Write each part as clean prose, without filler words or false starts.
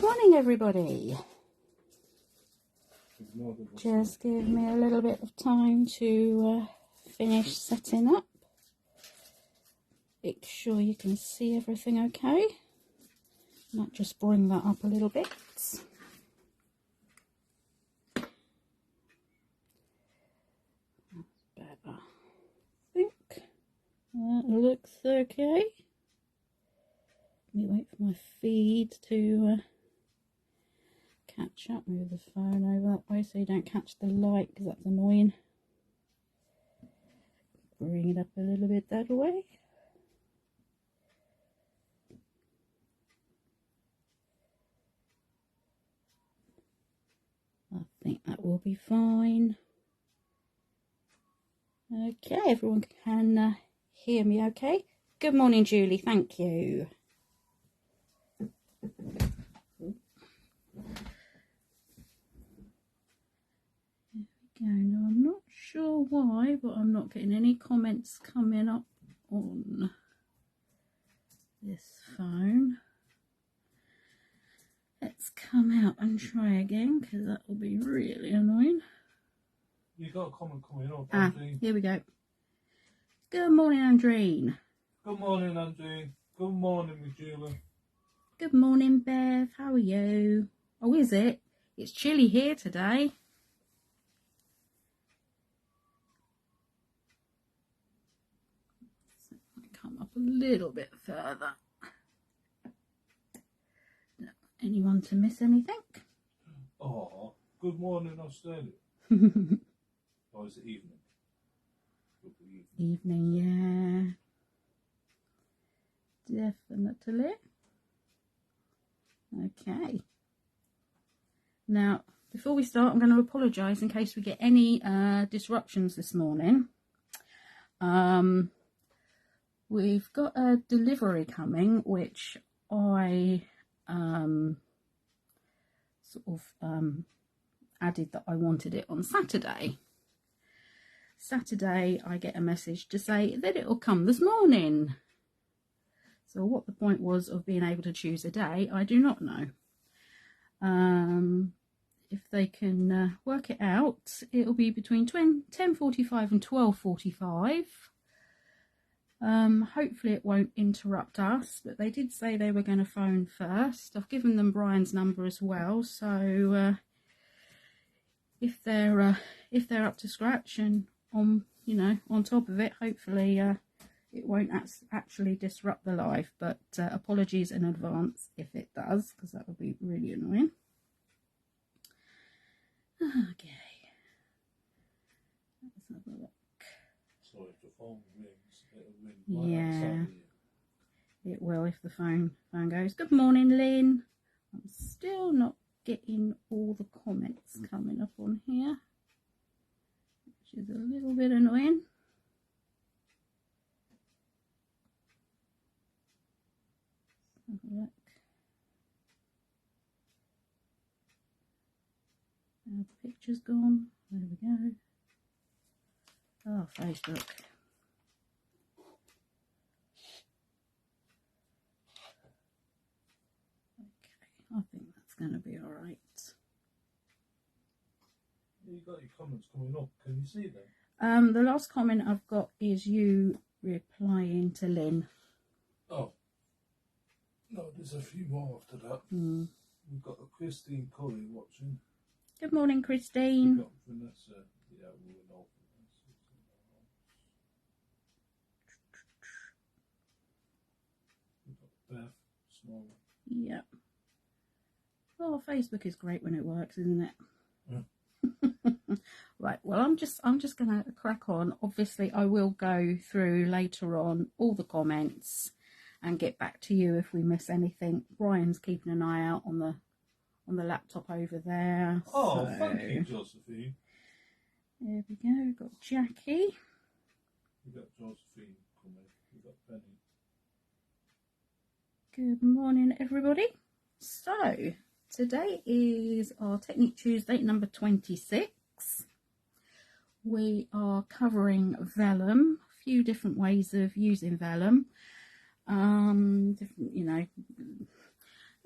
Good morning, everybody. Just give me a little bit of time to finish setting up. Make sure you can see everything okay. Might just bring that up a little bit. Better. I think that looks okay. Let me wait for my feed to catch up. Move the phone over that way so you don't catch the light, because that's annoying. Bring it up a little bit that way. I think that will be fine. Okay, everyone can hear me okay? Good morning, Julie, thank you. There we go. Now, I'm not sure why, but I'm not getting any comments coming up on this phone. Let's come out and try again, because that will be really annoying. You got a comment coming up, Andreen. Here we go. Good morning, Andreen. Good morning, Andreen. Good morning, Miss Julie. Good morning, Bev. How are you? Oh, is it? It's chilly here today. Come up a little bit further. Anyone to miss anything? Oh, good morning, Australia. Or is it evening? Evening, yeah. Definitely. Okay. Now, before we start, I'm going to apologise in case we get any disruptions this morning. We've got a delivery coming, which I added that I wanted it on Saturday. Saturday, I get a message to say that it will come this morning. So what the point was of being able to choose a day, I do not know. If they can work it out, it'll be between 10:45 and 12:45. Hopefully it won't interrupt us, but they did say they were going to phone first. I've given them Brian's number as well, so if they're up to scratch and on top of it, hopefully it won't actually disrupt the live. But apologies in advance if it does, because that would be really annoying. Okay, let's have a look. So if the phone rings, it'll ring. Yeah, it will if the phone goes. Good morning, Lynn. I'm still not getting all the comments coming up on here, which is a little bit annoying. Have a look. Now the picture's gone. There we go. Oh, Facebook. Okay, I think that's going to be all right. You got your comments coming up. Can you see them? The last comment I've got is you replying to Lynn. Oh. No, there's a few more after that. We've got Christine Curry watching. Good morning, Christine. We've got Vanessa. Yeah, we were all We've got Beth, Small. Yep. Oh, Facebook is great when it works, isn't it? Yeah. Right, well, I'm just going to crack on. Obviously, I will go through later on all the comments and get back to you if we miss anything. Brian's keeping an eye out on the laptop over there. Oh, so, thank you, Josephine. There we go. We've got Jackie. We've got Josephine coming. We've got Penny. Good morning, everybody. So, today is our Technique Tuesday, number 26. We are covering vellum, a few different ways of using vellum. Different,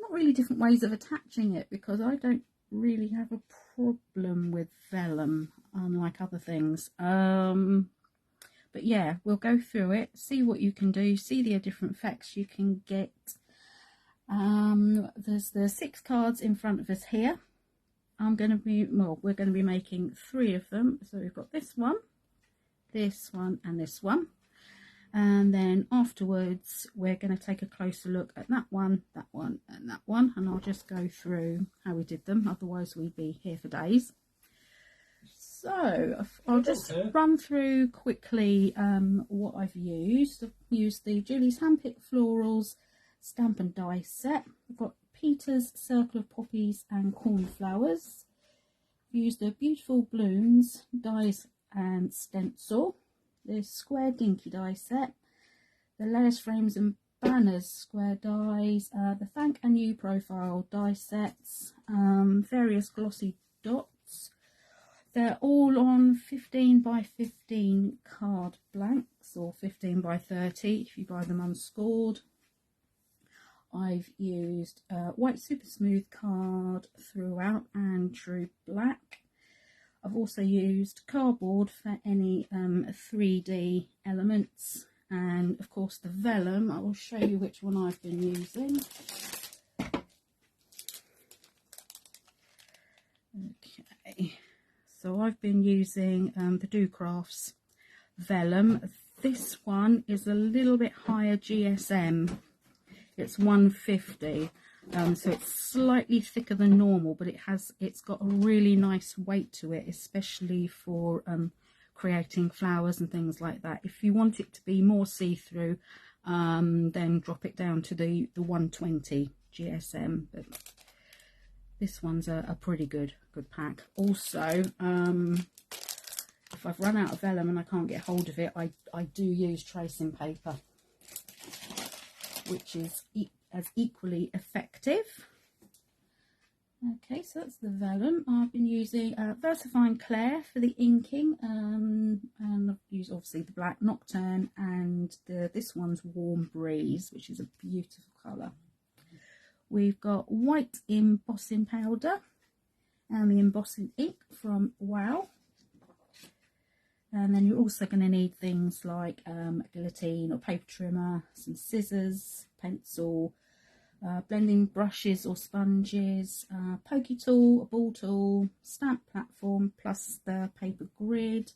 not really different ways of attaching it, because I don't really have a problem with vellum, unlike other things. But yeah, we'll go through it, see what you can do, see the different effects you can get. There's the 6 cards in front of us here. We're going to be making 3 of them. So we've got this one, and this one. And then afterwards, we're going to take a closer look at that one, and that one. And I'll just go through how we did them. Otherwise, we'd be here for days. So I'll just run through quickly what I've used. I've used the Julie's Handpicked Florals stamp and die set. I've got Peter's Circle of Poppies and Cornflowers. I've used the Beautiful Blooms dies and stencil. The Square Dinky die set. The Layers, Frames and Banners square dies. The Thank and You profile die sets. Various glossy dots. They're all on 15 by 15 card blanks, or 15 by 30 if you buy them unscored. I've used white super smooth card throughout and true black. I've also used cardboard for any 3D elements, and of course the vellum. I will show you which one I've been using. Okay, so I've been using the Do Crafts vellum. This one is a little bit higher GSM. It's 150, so it's slightly thicker than normal, but it's got a really nice weight to it, especially for creating flowers and things like that. If you want it to be more see-through, then drop it down to the 120 GSM. But this one's a pretty good pack. Also, if I've run out of vellum and I can't get hold of it, I do use tracing paper, which is as equally effective. Okay, so that's the vellum. I've been using VersaFine Claire for the inking, and I've used obviously the black Nocturne, and this one's Warm Breeze, which is a beautiful colour. We've got white embossing powder and the embossing ink from Wow. And then you're also going to need things like guillotine or paper trimmer, some scissors, pencil, blending brushes or sponges, pokey tool, a ball tool, stamp platform, plus the paper grid,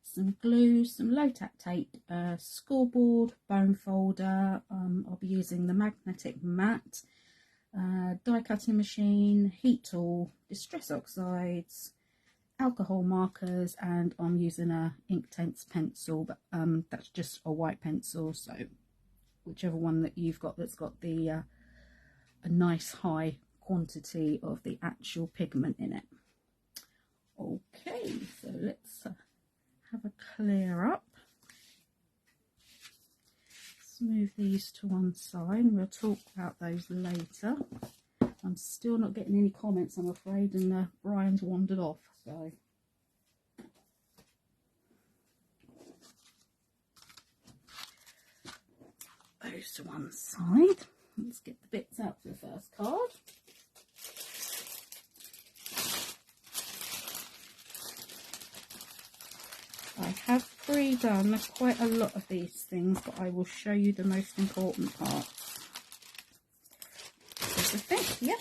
some glue, some low-tack tape, scoreboard, bone folder. I'll be using the magnetic mat, die cutting machine, heat tool, distress oxides, alcohol markers, and I'm using a Inktense pencil, but that's just a white pencil, so whichever one that you've got that's got the a nice high quantity of the actual pigment in it. Okay, so let's have a clear up. Move these to one side, and we'll talk about those later. I'm still not getting any comments, I'm afraid, and Brian's wandered off, so those to one side. Let's get the bits out for the first card. I have pre-done quite a lot of these things, but I will show you the most important parts. This is it, yeah.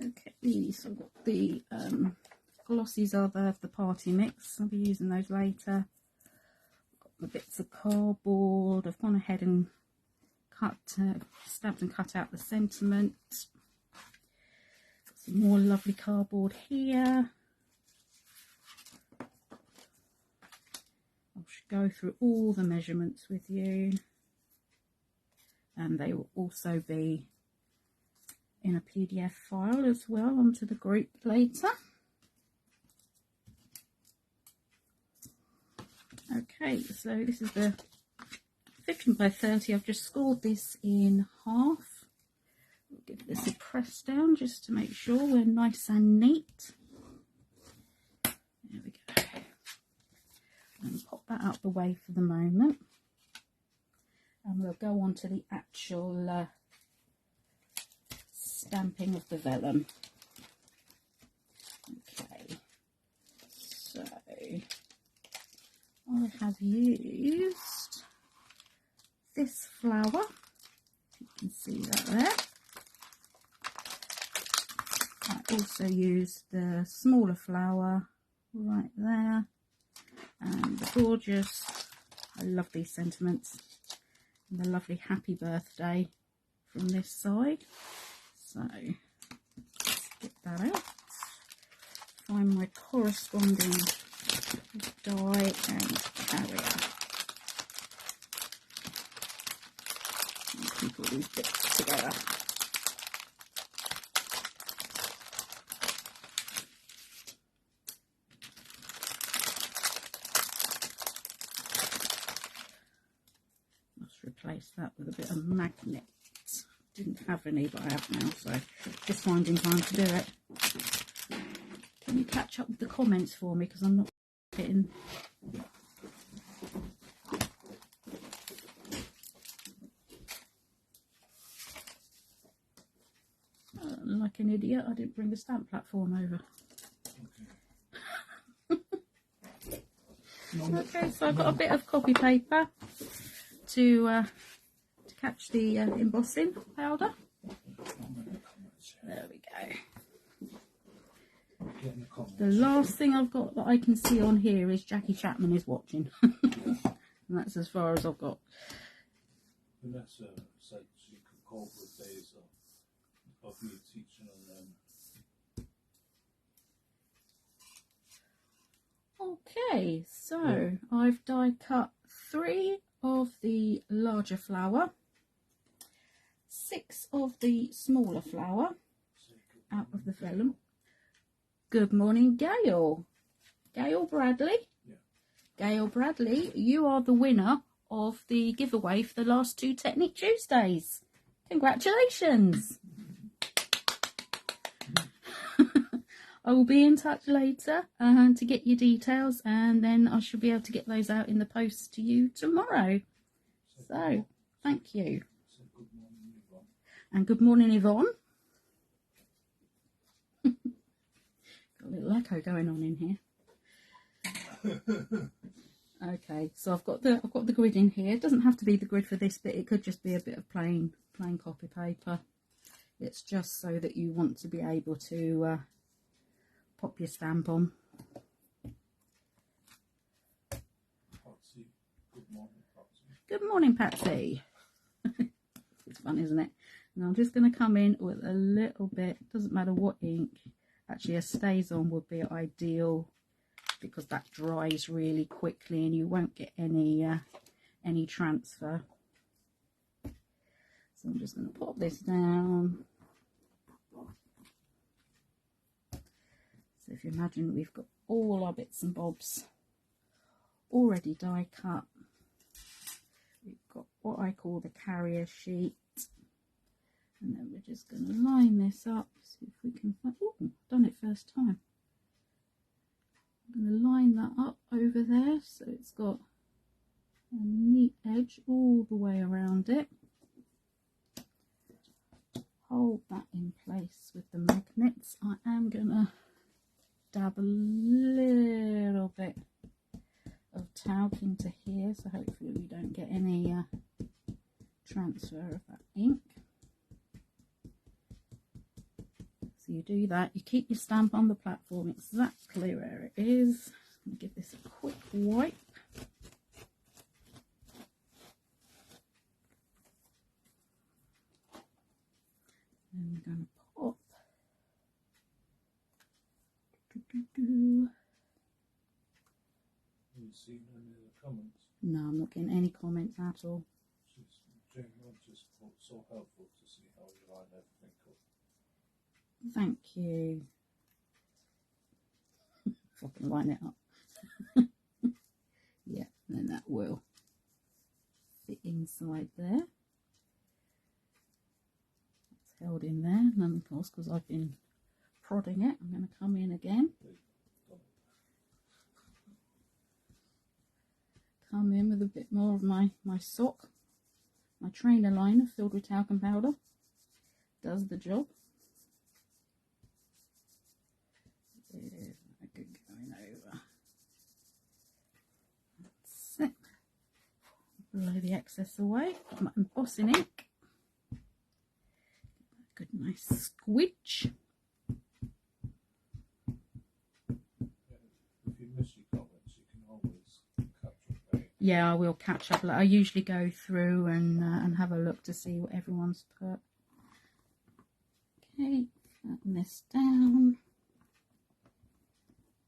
Okay, so I've got the glossies are the party mix. I'll be using those later. Got the bits of cardboard. I've gone ahead and stamped and cut out the sentiment. Some more lovely cardboard here. I should go through all the measurements with you, and they will also be in a PDF file as well onto the group later. Okay, so this is the 15 by 30. I've just scored this in half. We'll give this a press down just to make sure we're nice and neat. There we go. And pop that out the way for the moment. we'll go on to the actual stamping of the vellum. Okay, so I have used this flower, you can see that there. I also used the smaller flower right there, and the gorgeous, I love these sentiments, and the lovely happy birthday from this side. So let's get that out, find my corresponding die and carrier, and keep all these bits together. Replace that with a bit of magnets. Didn't have any, but I have now, so just finding time to do it. Can you catch up with the comments for me, because I'm not getting... Like an idiot, I didn't bring the stamp platform over. Okay, so I've got a bit of copy paper to catch the embossing powder. There we go. The last thing I've got that I can see on here is Jackie Chapman is watching. And that's as far as I've got. Vanessa said she could call for days of me teaching on them. Okay, so I've die cut 3 of the larger flower, 6 of the smaller flower out of the vellum. Good morning, Gail. Gail Bradley. Yeah. Gail Bradley, you are the winner of the giveaway for the last 2 Technique Tuesdays. Congratulations. I will be in touch later to get your details, and then I should be able to get those out in the post to you tomorrow. So, thank you. And good morning, Yvonne. Got a little echo going on in here. Okay, so I've got the grid in here. It doesn't have to be the grid for this bit. It could just be a bit of plain copy paper. It's just so that you want to be able to pop your stamp on. Good morning, Patsy. It's fun, isn't it? And I'm just going to come in with a little bit, doesn't matter what ink. Actually, a StazOn would be ideal because that dries really quickly and you won't get any transfer. So I'm just going to pop this down. So if you imagine, we've got all our bits and bobs already die cut. We've got what I call the carrier sheet, and then we're just going to line this up, see if we can find, oh, done it first time. I'm going to line that up over there so it's got a neat edge all the way around it. Hold that in place with the magnets. I am going to dab a little bit of talc into here, so hopefully we don't get any transfer of that ink. So you do that, you keep your stamp on the platform exactly where it is. I'm going to give this a quick wipe. And we're going to pop. Have you seen any of the comments? No, I'm not getting any comments at all. Jane just thought so helpful to see how you line everything up. Thank you. If I can line it up. Yeah, then that will fit inside there. It's held in there, and then of course, because I've been prodding it, I'm going to come in again. Come in with a bit more of my sock. My trainer liner filled with talcum powder does the job. There's a good going over. That's it. Blow the excess away. Got my embossing ink. Good nice squidge. If you miss your comments, you can always catch up. Yeah, I will catch up. I usually go through and have a look to see what everyone's put. Okay, flatten this down.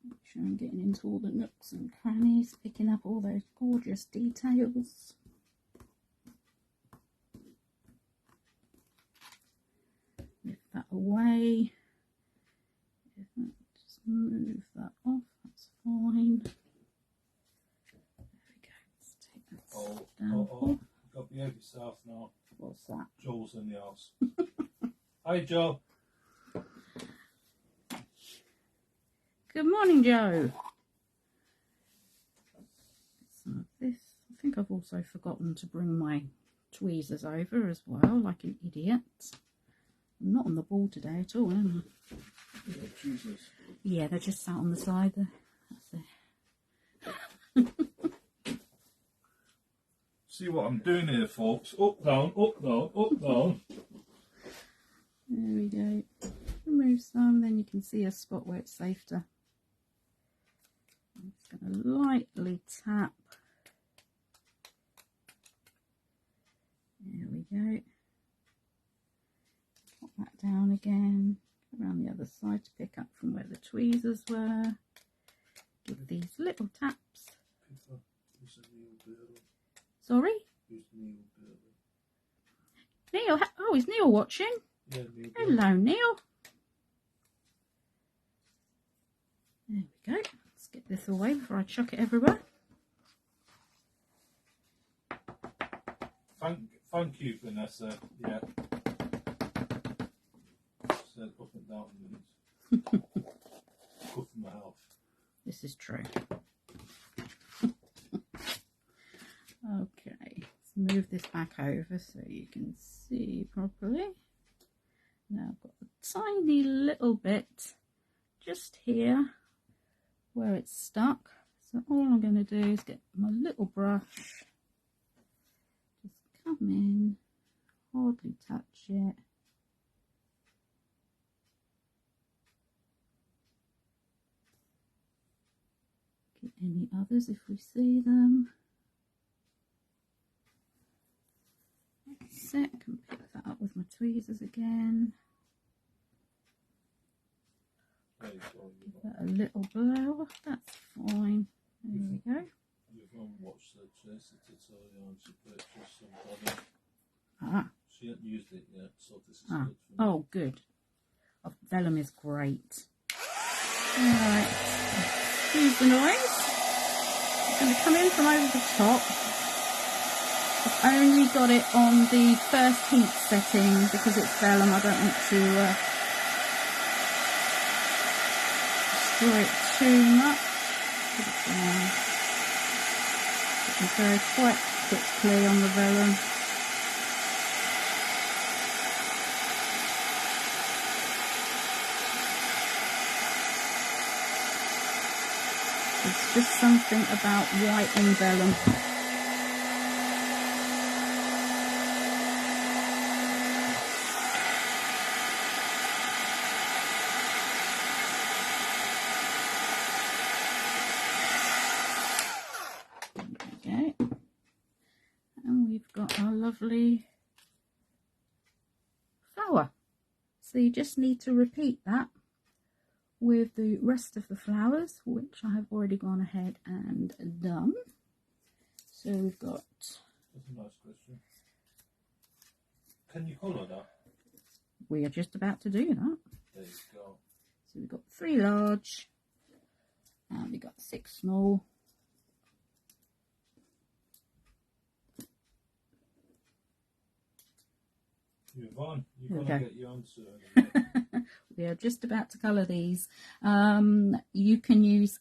Make sure I'm getting into all the nooks and crannies, picking up all those gorgeous details. Lift that away. Just move that off, that's fine. There we go. Let's take that down. You've got to behave yourself now. What's that? Joel's in the house. Hi, Joe. Good morning, Joe. Some of this. I think I've also forgotten to bring my tweezers over as well, like an idiot. I'm not on the ball today at all, am I? Yeah, Jesus. Yeah, they're just sat on the side there. That's it. See what I'm doing here, folks. Up, down, up, down, up, down. There we go. Remove some, then you can see a spot where it's safe to. I'm just going to lightly tap. There we go. Pop that down again. Around the other side to pick up from where the tweezers were. Give these little taps. Sorry? Neil? Oh, is Neil watching? Yeah, Neil. Hello, Neil. There we go. Let's get this away before I chuck it everywhere. Thank you, Vanessa. Yeah. Said up and down minutes. Good for my health. This is true. Okay, let's move this back over so you can see properly. Now I've got a tiny little bit just here where it's stuck. So all I'm going to do is get my little brush, just come in, hardly touch it. Get any others if we see them. That's it. I can pick that up with my tweezers again. There you go. Give that a little blow. That's fine. There we go. You've watched the Tracy tutorial and she purchased some body. Ah. She hasn't used it yet, so this is Ah. good for me. Oh, good. Oh, Vellum is great. Alright. Excuse the noise. It's going to come in from over the top. I've only got it on the first heat setting because it's vellum. I don't want to destroy it too much. Put it down. It can go quite quickly on the vellum. It's just something about white and vellum. Okay, and we've got our lovely flower. So you just need to repeat that with the rest of the flowers, which I have already gone ahead and done. So we've got... That's a nice question. Can you colour that? We are just about to do that. There you go. So we've got 3 large and we've got 6 small. Yvonne, you've got to get your answer. We are just about to colour these. You can use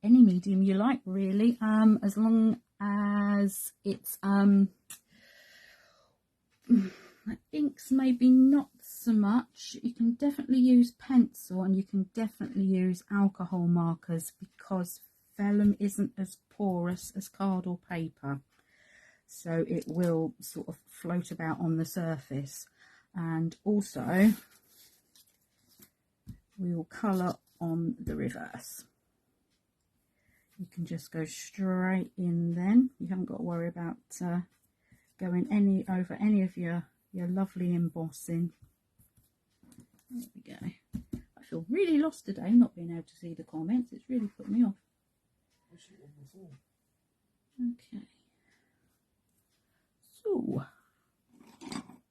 any medium you like, really, as long as it's Inks maybe not so much. You can definitely use pencil and you can definitely use alcohol markers because vellum isn't as porous as card or paper, so it will sort of float about on the surface. And also we will colour on the reverse. You can just go straight in then. You haven't got to worry about going over any of your lovely embossing. There we go. I feel really lost today not being able to see the comments. It's really put me off. Okay. So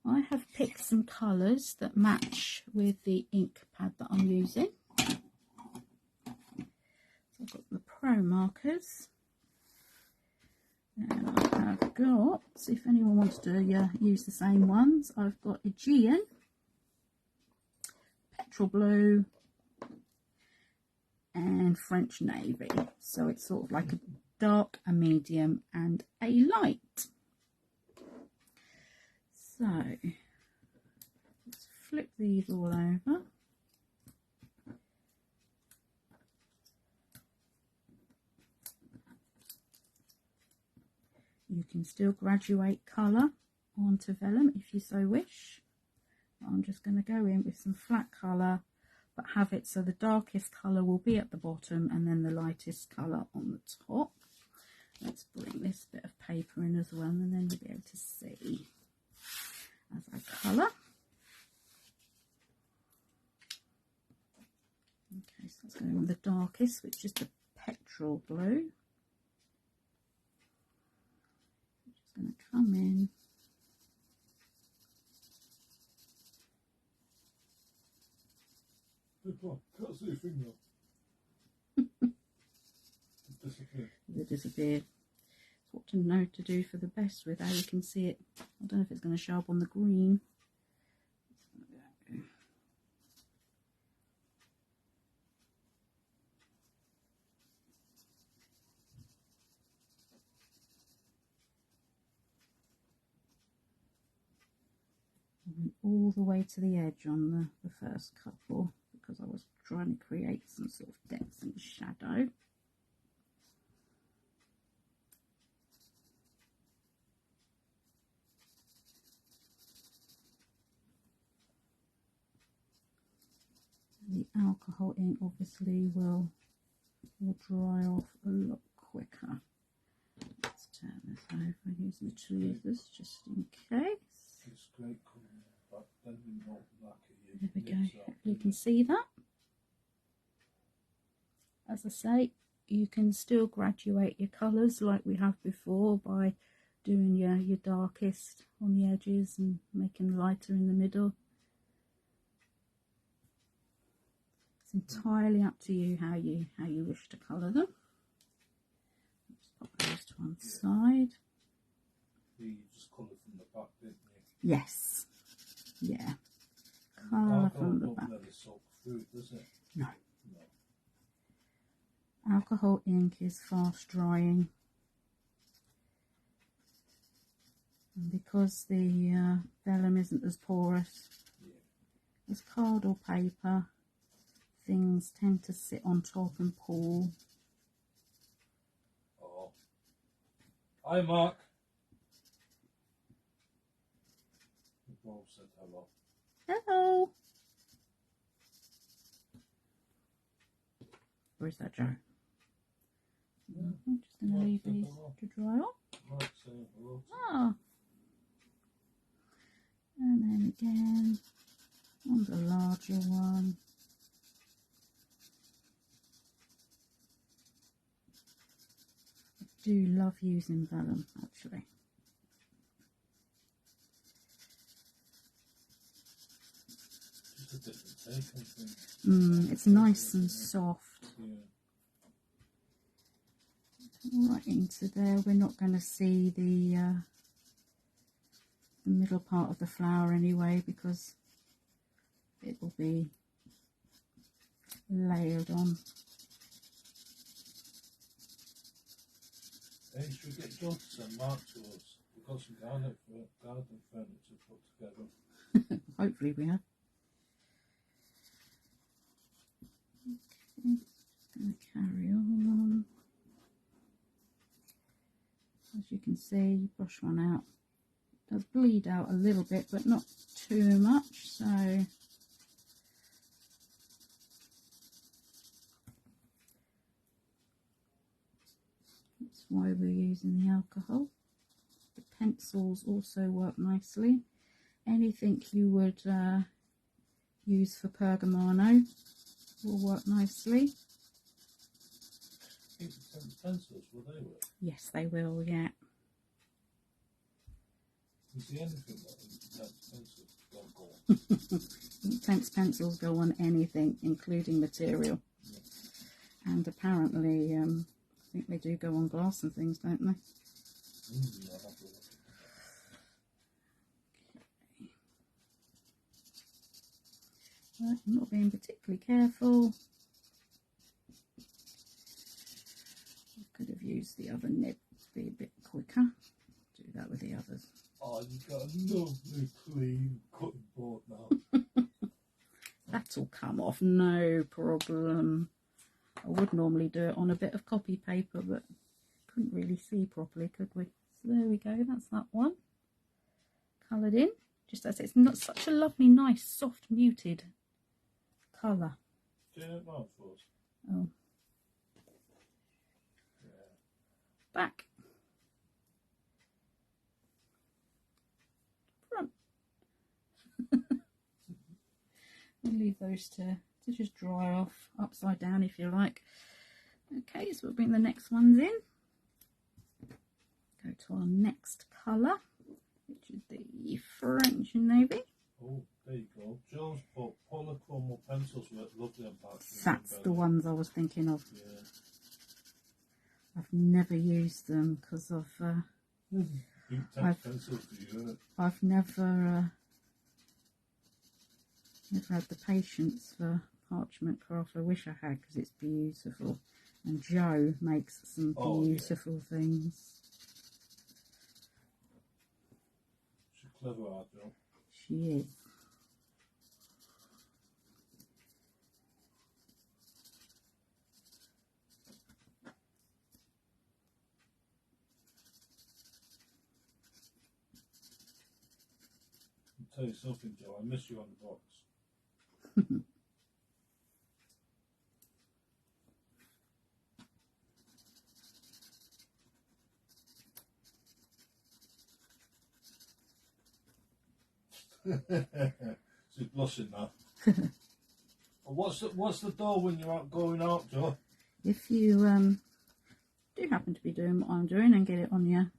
I have picked some colours that match with the ink pad that I'm using. So I've got the Pro markers. And I have got, if anyone wants to use the same ones, I've got Aegean, Petrol Blue and French Navy. So it's sort of like a dark, a medium and a light. So let's flip these all over. You can still graduate colour onto vellum if you so wish. I'm just going to go in with some flat colour, but have it so the darkest colour will be at the bottom and then the lightest colour on the top. Let's bring this bit of paper in as well, and then you'll be able to see as I colour. Okay, so let's go in with the darkest, which is the Petrol Blue. Going to come in can't see your finger. It disappeared. It disappeared. What to know to do for the best with how you can see it. I don't know if it's going to show up on the green. All the way to the edge on the first couple because I was trying to create some sort of depth and shadow. The alcohol ink obviously will dry off a lot quicker. Let's turn this over, use the tweezers just in case. It's great colour, but then you don't black it. There we go. You can see that. As I say, you can still graduate your colours like we have before by doing your darkest on the edges and making lighter in the middle. It's entirely up to you how you wish to colour them. Let's pop those to one side. You just colour from the back, didn't you? Yes. Yeah. Colour from the back. Let it soak through, does it? No. Alcohol ink is fast drying. And because the vellum isn't as porous as card or paper, things tend to sit on top and pool. Oh. Hi, Mark. The bulb said hello. Hello. Where's that Joe? I'm just going to leave these to dry off. Ah. And then again on the larger one. I do love using vellum actually. Just a different take, I think. It's nice and soft. Yeah. Right into there. We're not going to see the middle part of the flower anyway because it will be layered on. Hey, should we get John to send Mark to us? got some garden furniture put together. Hopefully we have. Okay, going to carry on. As you can see, brush one out. It does bleed out a little bit, but not too much, so that's why we're using the alcohol. The pencils also work nicely. Anything you would use for Pergamano will work nicely. Pencils, will they work? Yes, they will, yeah. You see anything like intense pencils don't go on? Intense pencils go on anything, including material. Yeah. And apparently, I think they do go on glass and things, don't they? I'll have to look at that. But I'm not being particularly careful. I could have used the other nib to be a bit quicker. Do that with the others. Oh, you've got a lovely clean cutting board now. That'll come off, no problem. I would normally do it on a bit of copy paper, but couldn't really see properly, could we? So there we go, that's that one. Coloured in, just as it's not such a lovely, nice, soft, muted colour. Do you know it now for us? Oh. Yeah. Back. Front. We'll leave those to just dry off upside down if you like. Okay, so we'll bring the next ones in. Go to our next colour, which is the French Navy. Oh, there you go. Joe's put polychrome pencils work lovely on parchment. That's the ones I was thinking of. Yeah. I've never used them because Intense pencils for you, isn't it? I've never had the patience for parchment craft. I wish I had, because it's beautiful. And Jo makes some beautiful things. She's clever, art, Jo. She is. I'll tell you something, Jo. I miss you on the box. She's blushing now. What's the door when you're out going out, Jo? If you do happen to be doing what I'm doing and get it on your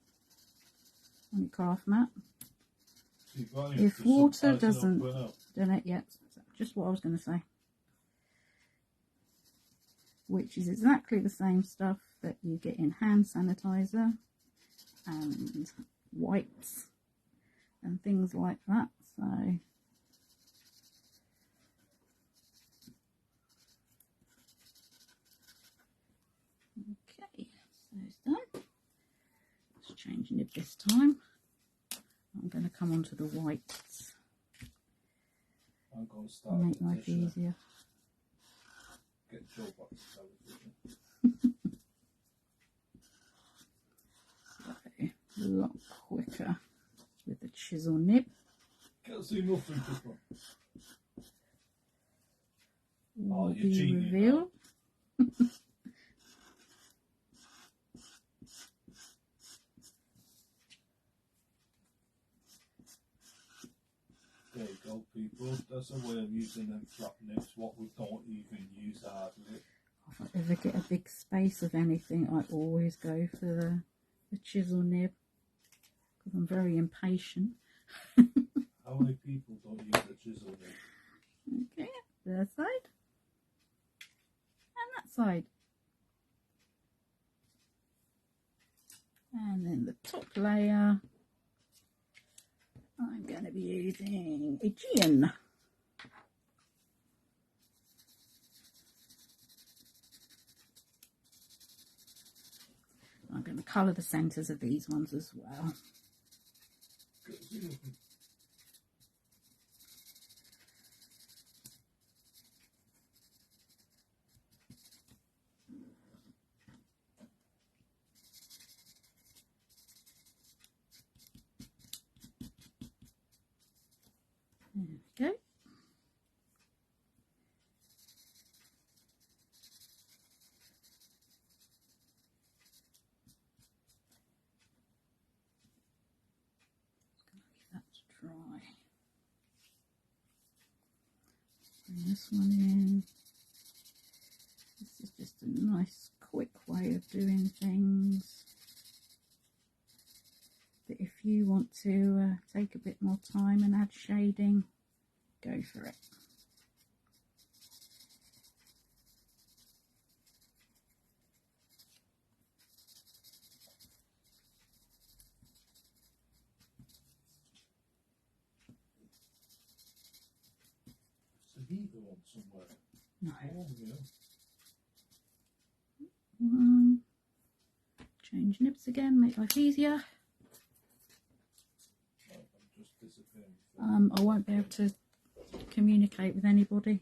craft mat, So if water doesn't done it yet, just what I was going to say, which is exactly the same stuff that you get in hand sanitizer and wipes and things like that. So okay, so it's done. Let's change nib this time. I'm going to come onto the whites. I'm going to start. Make life easier. Get Joe back to television. So, a lot quicker with the chisel nib. Can't see nothing, people. Will you're be cheating revealed. There you go, people. That's a way of using them flat nibs, what we don't even use hardly. If I ever get a big space of anything, I always go for the chisel nib, because I'm very impatient. How many people don't use the chisel nib? Okay, that side and that side, and then the top layer I'm going to be using Aegean. I'm going to colour the centres of these ones as well. this one in. This is just a nice quick way of doing things. But if you want to take a bit more time and add shading, go for it. Heater on somewhere. No. Oh, yeah. Change nibs again, make life easier. I'm just disappearing. I won't be able to communicate with anybody.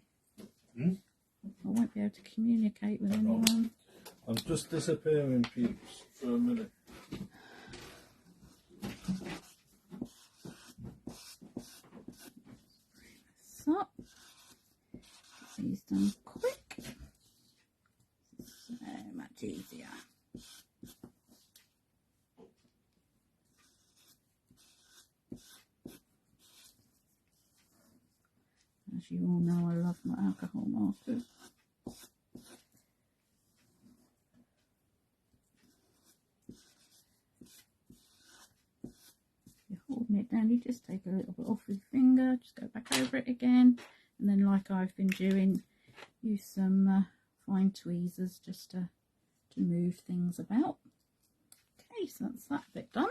Hmm? I won't be able to communicate with anyone. I'm just disappearing, peeps, for a minute. So, these done quick. So much easier. As you all know, I love my alcohol markers. You're holding it down, you just take a little bit off with your finger, just go back over it again, and then like I've been doing, use some fine tweezers just to move things about. Okay, so that's that bit done.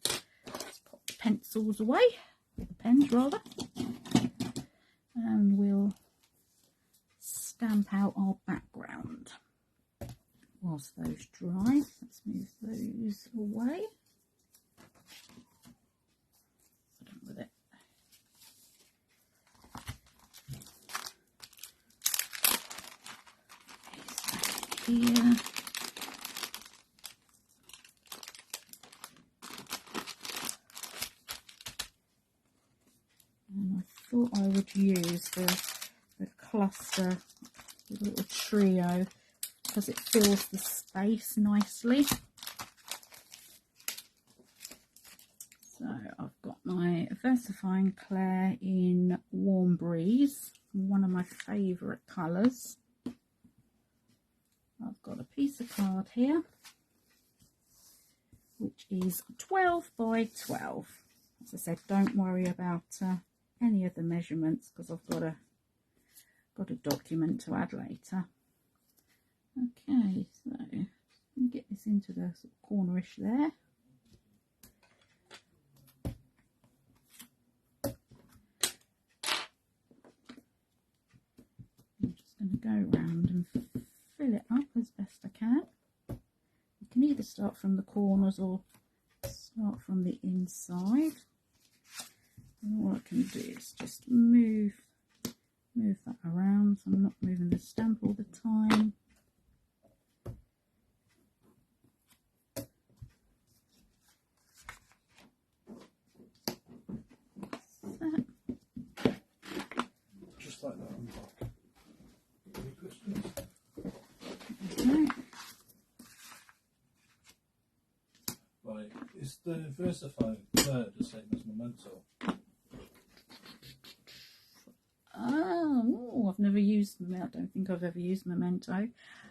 Let's pop the pencils away, or the pens rather, and we'll stamp out our background. Whilst those dry, let's move those away. Done with it. Here. And I thought I would use the cluster, the little trio, because it fills the space nicely. So I've got my VersaFine Clair in Warm Breeze, one of my favourite colours. I've got a piece of card here, which is 12 by 12. As I said, don't worry about any of the measurements because I've got a document to add later. Okay, so let me get this into the sort of cornerish there. I'm just going to go around and fill it up as best I can. You can either start from the corners or start from the inside. And all I can do is just move that around so I'm not moving the stamp all the time. Just like that. Any questions? Okay. Right, is the VersaFine Clair the same as Memento? Oh, I've never used them. I don't think I've ever used Memento.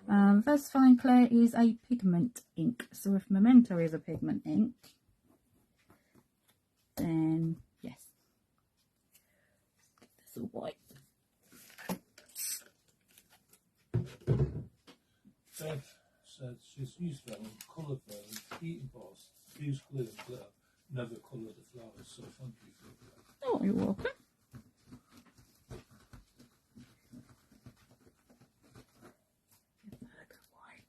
VersaFine Clair is a pigment ink. So if Memento is a pigment ink, then yes. Get this all white. Bev said she's used Vellum, colour Vellum, heat embossed, fused glue and glitter, never coloured the flowers, so thank you for that. Oh, you're welcome. Give that a good wipe.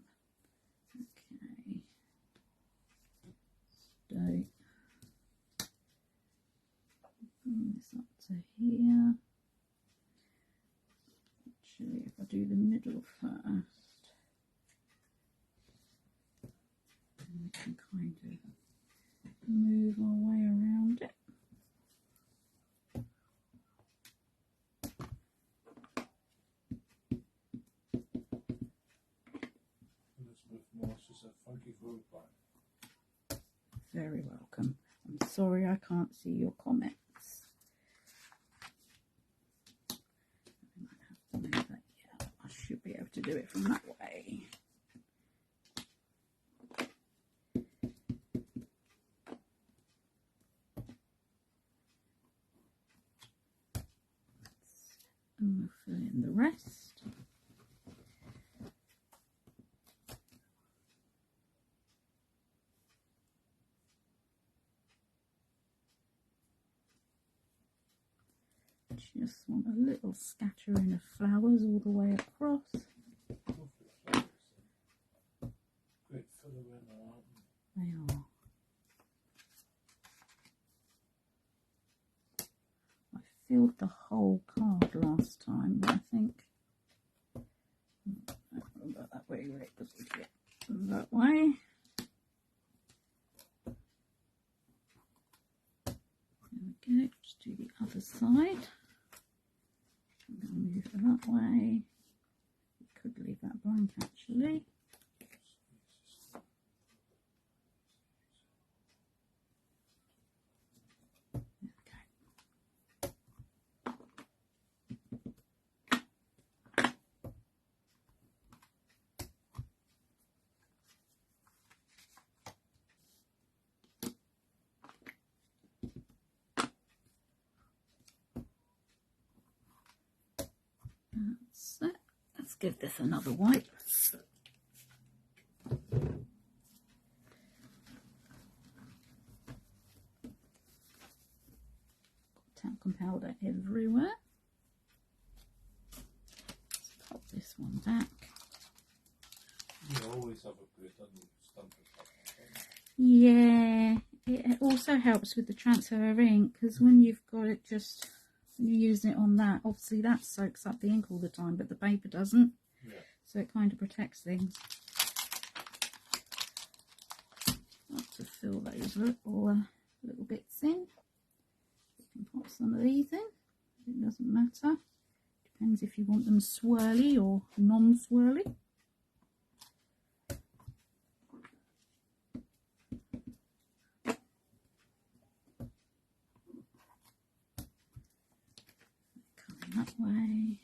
Okay. So, bring this up to here. Actually, if I do the middle first, we can kind of move our way around it. Elizabeth Moore, she said thank you for replying. Very welcome. I'm sorry I can't see your comments. to do it from that way. And we'll fill in the rest. Just want a little scattering of flowers all the way across. Great Phillipa, aren't They are. I filled the whole card last time, but I think that way, right, because we get that way. There we go, just do the other side. I'm going to move it that way. We could leave that blank actually. That's it. Let's give this another wipe. Talcum powder everywhere. Let's pop this one back. you? You always have a good stump of that. Yeah, it also helps with the transfer of ink, because when you've got it just, when you're using it on that, obviously that soaks up the ink all the time, but the paper doesn't. Yeah. So it kind of protects things. Not to fill those little bits in. You can pop some of these in. It doesn't matter. Depends if you want them swirly or non-swirly. Coming that way.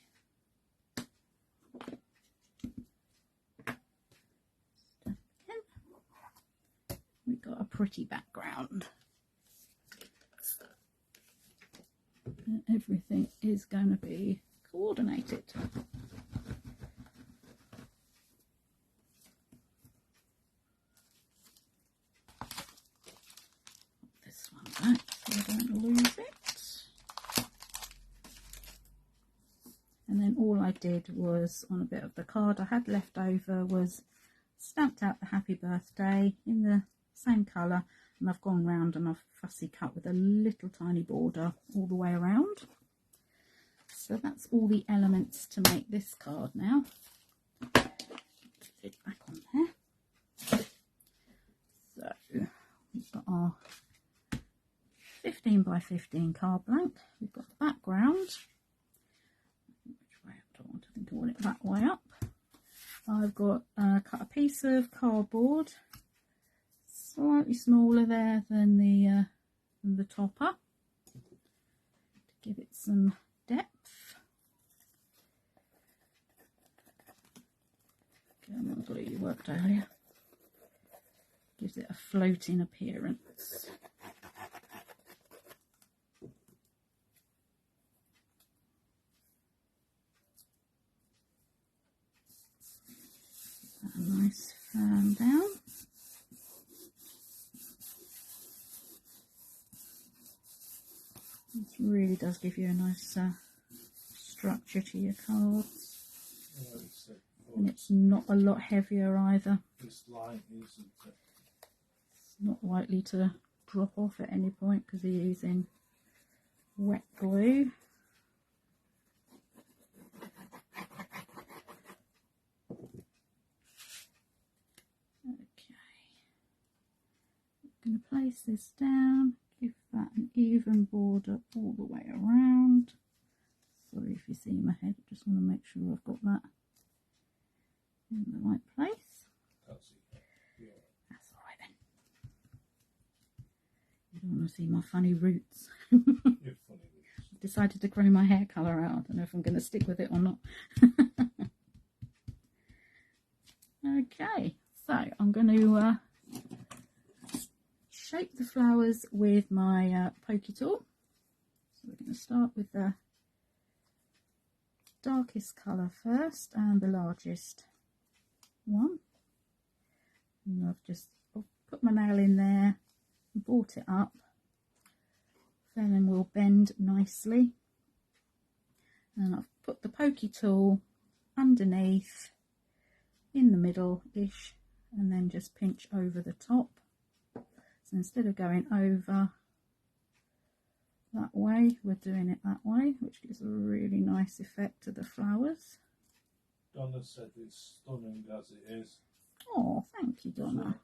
We've got a pretty background. And everything is going to be coordinated. This one back so I don't lose it. And then all I did was, on a bit of the card I had left over, was stamped out the happy birthday in the same colour, and I've gone round and I've fussy cut with a little tiny border all the way around. So that's all the elements to make this card now. Put it back on there. So we've got our 15 by 15 card blank. We've got the background. Which way up do I want? I think I want it that way up. I've got cut a piece of cardboard, slightly smaller there than the topper, to give it some depth. Okay, I'm going to glue you worked earlier. Gives it a floating appearance. A nice firm down. This really does give you a nice structure to your cards, and it's not a lot heavier either. This line isn't it? It's not likely to drop off at any point because you're using wet glue. I'm going to place this down, give that an even border all the way around. Sorry if you see my head, I just want to make sure I've got that in the right place. That's alright then. You don't want to see my funny roots. You're funny roots. I've decided to grow my hair colour out. I don't know if I'm going to stick with it or not. Okay, so I'm going to shape the flowers with my pokey tool. So we're going to start with the darkest colour first and the largest one. And I've just put my nail in there, brought it up. Vellum will bend nicely. And I've put the pokey tool underneath, in the middle-ish, and then just pinch over the top. So instead of going over that way, we're doing it that way, which gives a really nice effect to the flowers. Donna said it's stunning as it is. Oh, thank you, Donna.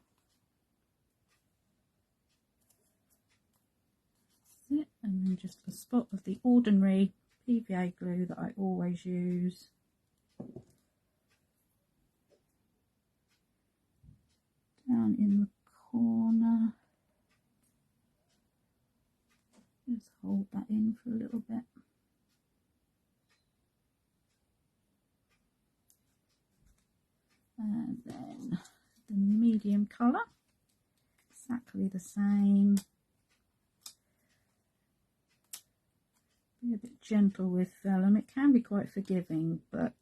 That's it. And then just a spot of the ordinary PVA glue that I always use. Down in the corner. Just hold that in for a little bit. And then the medium colour, exactly the same. Be a bit gentle with vellum. It can be quite forgiving, but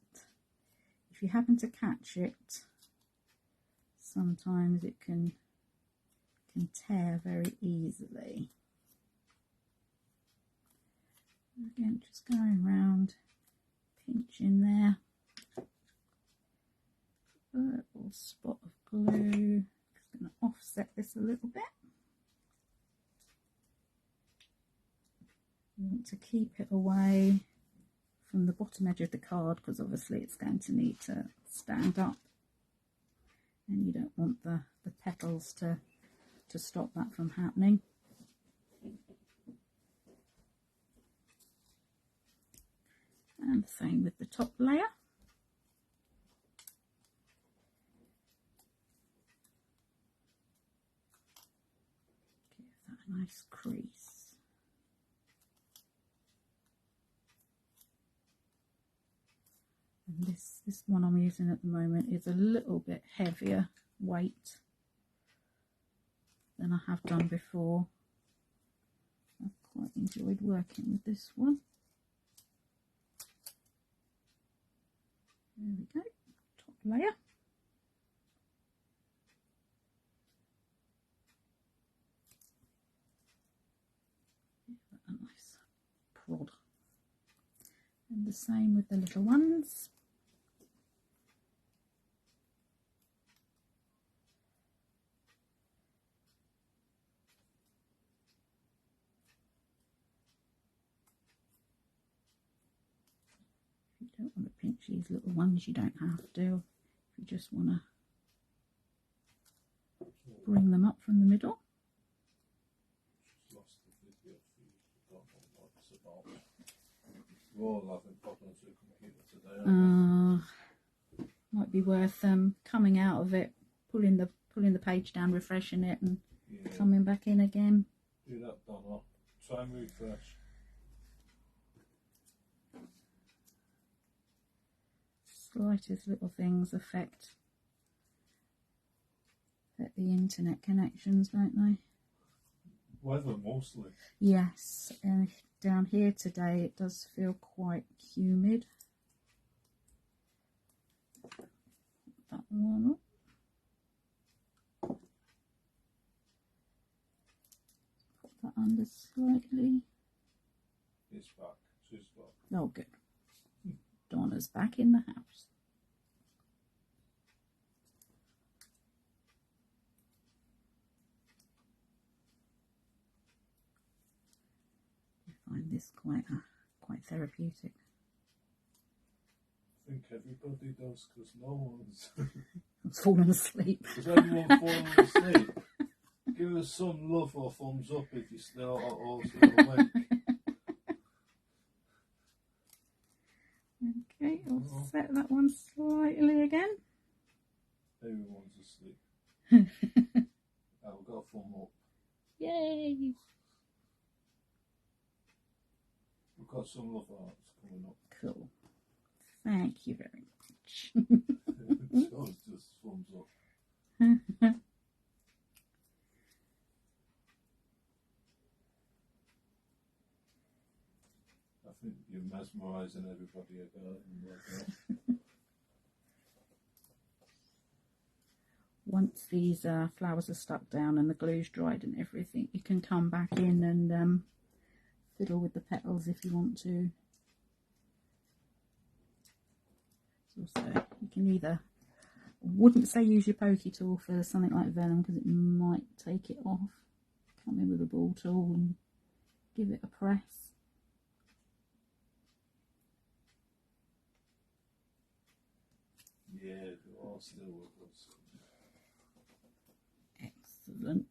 if you happen to catch it, sometimes it can tear very easily. Again, just going around, pinching there. A little spot of glue. Just going to offset this a little bit. You want to keep it away from the bottom edge of the card because obviously it's going to need to stand up, and you don't want the petals to stop that from happening. And the same with the top layer. Give that a nice crease. And this one I'm using at the moment is a little bit heavier weight than I have done before. I've quite enjoyed working with this one. There we go, top layer. Give that a nice prod. And the same with the little ones. If you don't want to pinch these little ones, you don't have to. If you just want to bring them up from the middle. Lost the video, so you don't know what it's about. We're all having problems with the computer today. Might be worth coming out of it, pulling the page down, refreshing it, and coming back in again. Do that, Donna. Try and refresh. Slightest little things affect the internet connections, don't they? Weather mostly. Yes, and down here today it does feel quite humid. That one up. Put that under slightly. It's back. She's back. Oh, good. Donna's back in the house. I find this quite therapeutic. I think everybody does, because no one's fallen asleep. Is everyone falling asleep? Give us some love or thumbs up if you're still awake. Okay, I'll set that one slightly again. Everyone's asleep. We've got a thumb up. Yay! We've got some love hearts coming up. Cool. Thank you very much. So it's just thumbs up. I think you're mesmerising everybody about it. Once these flowers are stuck down and the glue's dried and everything, you can come back in and fiddle with the petals if you want to. Also, you can either, I wouldn't say use your pokey tool for something like vellum because it might take it off. Come in with a ball tool and give it a press. Yeah, they all still with us. Excellent.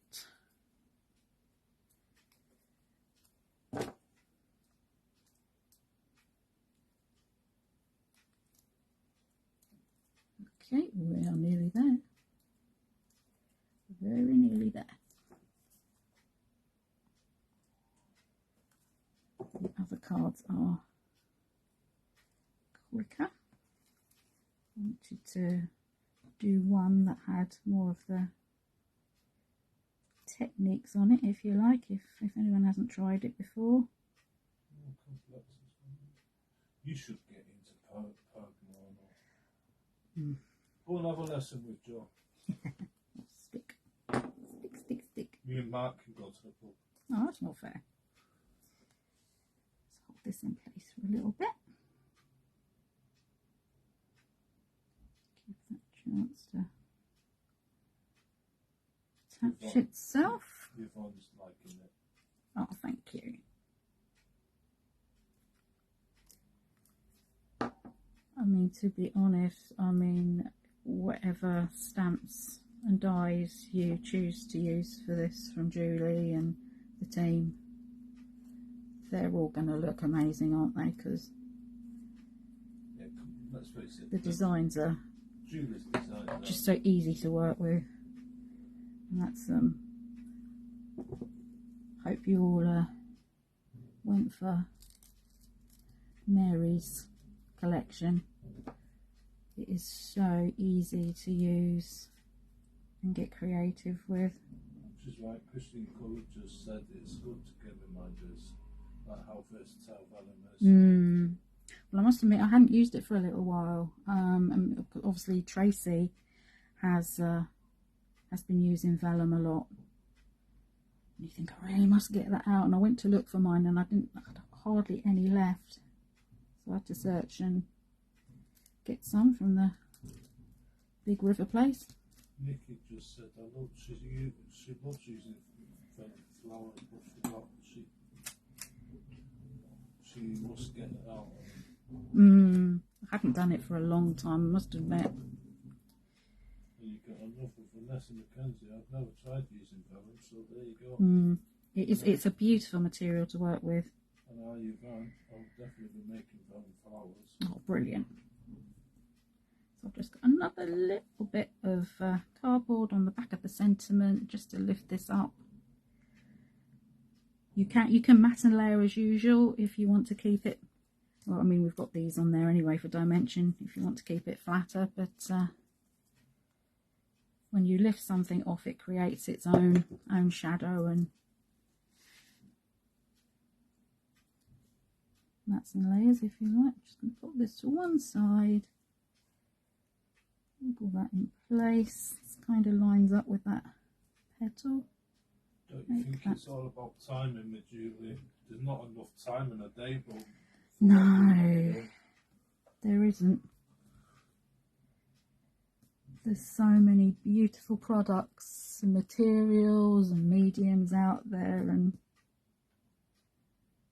Okay, we are nearly there. Very nearly there. The other cards are quicker. I wanted to do one that had more of the techniques on it, if you like, if anyone hasn't tried it before. You should get into Pokemon. Go and have a lesson with Joe. Stick. Me and Mark can go to the pub. Oh, that's not fair. Let's hold this in place for a little bit. Give that chance to attach itself. Yvonne's liking it. Oh, thank you. I mean, to be honest, whatever stamps and dies you choose to use for this from Julie and the team, they're all going to look amazing, aren't they? Because yeah, let's face it, the designs are Julie's designs are just so easy to work with. And that's hope you all went for Mary's collection. It is so easy to use and get creative with. Which is right, Christine Cullen just said it's good to get reminders about how versatile Vellum is. Well, I must admit I hadn't used it for a little while. And obviously Tracy has been using Vellum a lot. And you think, I really must get that out. And I went to look for mine and I had hardly any left. So I had to search and get some from the big river place. Nikki just said, she loves using Vellum flowers, but forgot she must get it out. I hadn't done it for a long time, I must admit. And you got enough of Vanessa Mackenzie. I've never tried using Vellum, so there you go. It's a beautiful material to work with. And I'll definitely be making Vellum flowers. Oh, brilliant. So I've just got another little bit of cardboard on the back of the sentiment just to lift this up. You can mat and layer as usual if you want to keep it. Well, I mean, we've got these on there anyway for dimension if you want to keep it flatter, but when you lift something off, it creates its own shadow and mats and layers, if you like. Just going to put this to one side. Pull that in place. This kind of lines up with that petal. Don't you think it's all about timing with Julie? There's not enough time in a day, but no, there isn't. There's so many beautiful products and materials and mediums out there, and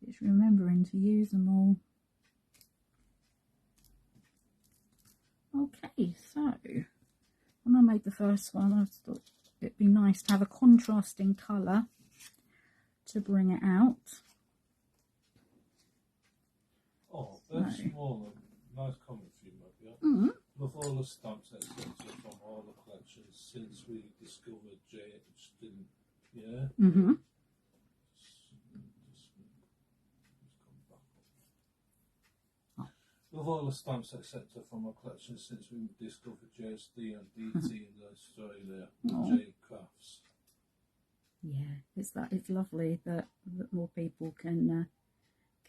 it's remembering to use them all. Okay, so when I made the first one, I thought it'd be nice to have a contrasting colour to bring it out. oh, very small and nice comment for you, Matt, yeah? Love all the stamps, etc. from all the collections since we discovered JH, didn't, yeah? Just come back up. With all the stamps, etc., from our collection since we discovered JSD and DT in Australia, J Crafts. Yeah, it's lovely that more people can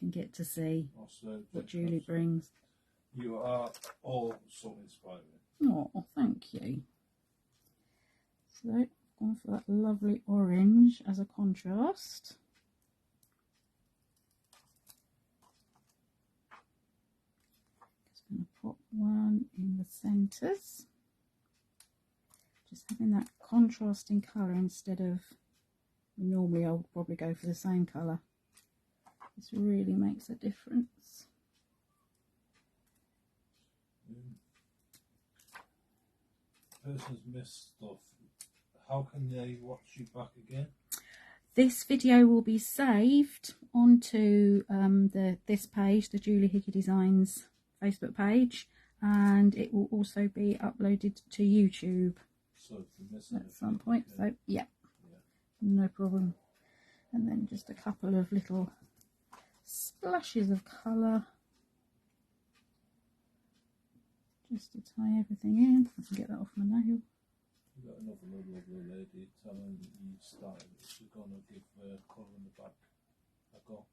get to see what Julie brings. You are all so inspiring. Oh, thank you. So, I've gone for that lovely orange as a contrast. Just going to pop one in the centres. Just having that contrasting colour instead of, normally I would probably go for the same colour. This really makes a difference. Person's missed stuff. How can they watch you back again? This video will be saved onto this page, the Julie Hickey Designs Facebook page, and it will also be uploaded to YouTube at some point. So yeah, no problem. And then just a couple of little splashes of colour just to tie everything in. I can get that off my nail. You've got another lovely lady telling you started. She's going to give colour in the back a go.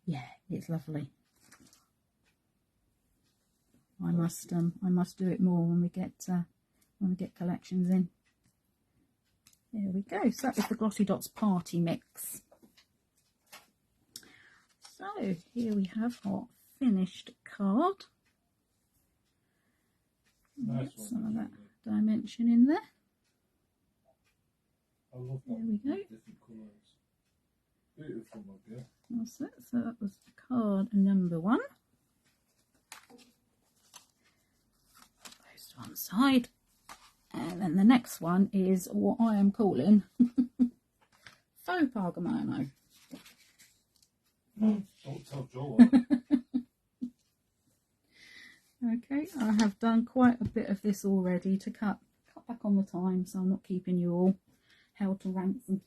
Yeah, it's lovely. I must do it more when we get collections in. There we go. So that was the Glossy Dots Party Mix. So here we have our finished card. Nice get some of that dimension in there. I love that. There we go. Different colours. Beautiful, my dear. That's it. So that was card number 1. Those to one side. And then the next one is what I am calling faux Pargamano. Don't tell Joel. Okay, I have done quite a bit of this already to cut back on the time, so I'm not keeping you all held to ransom.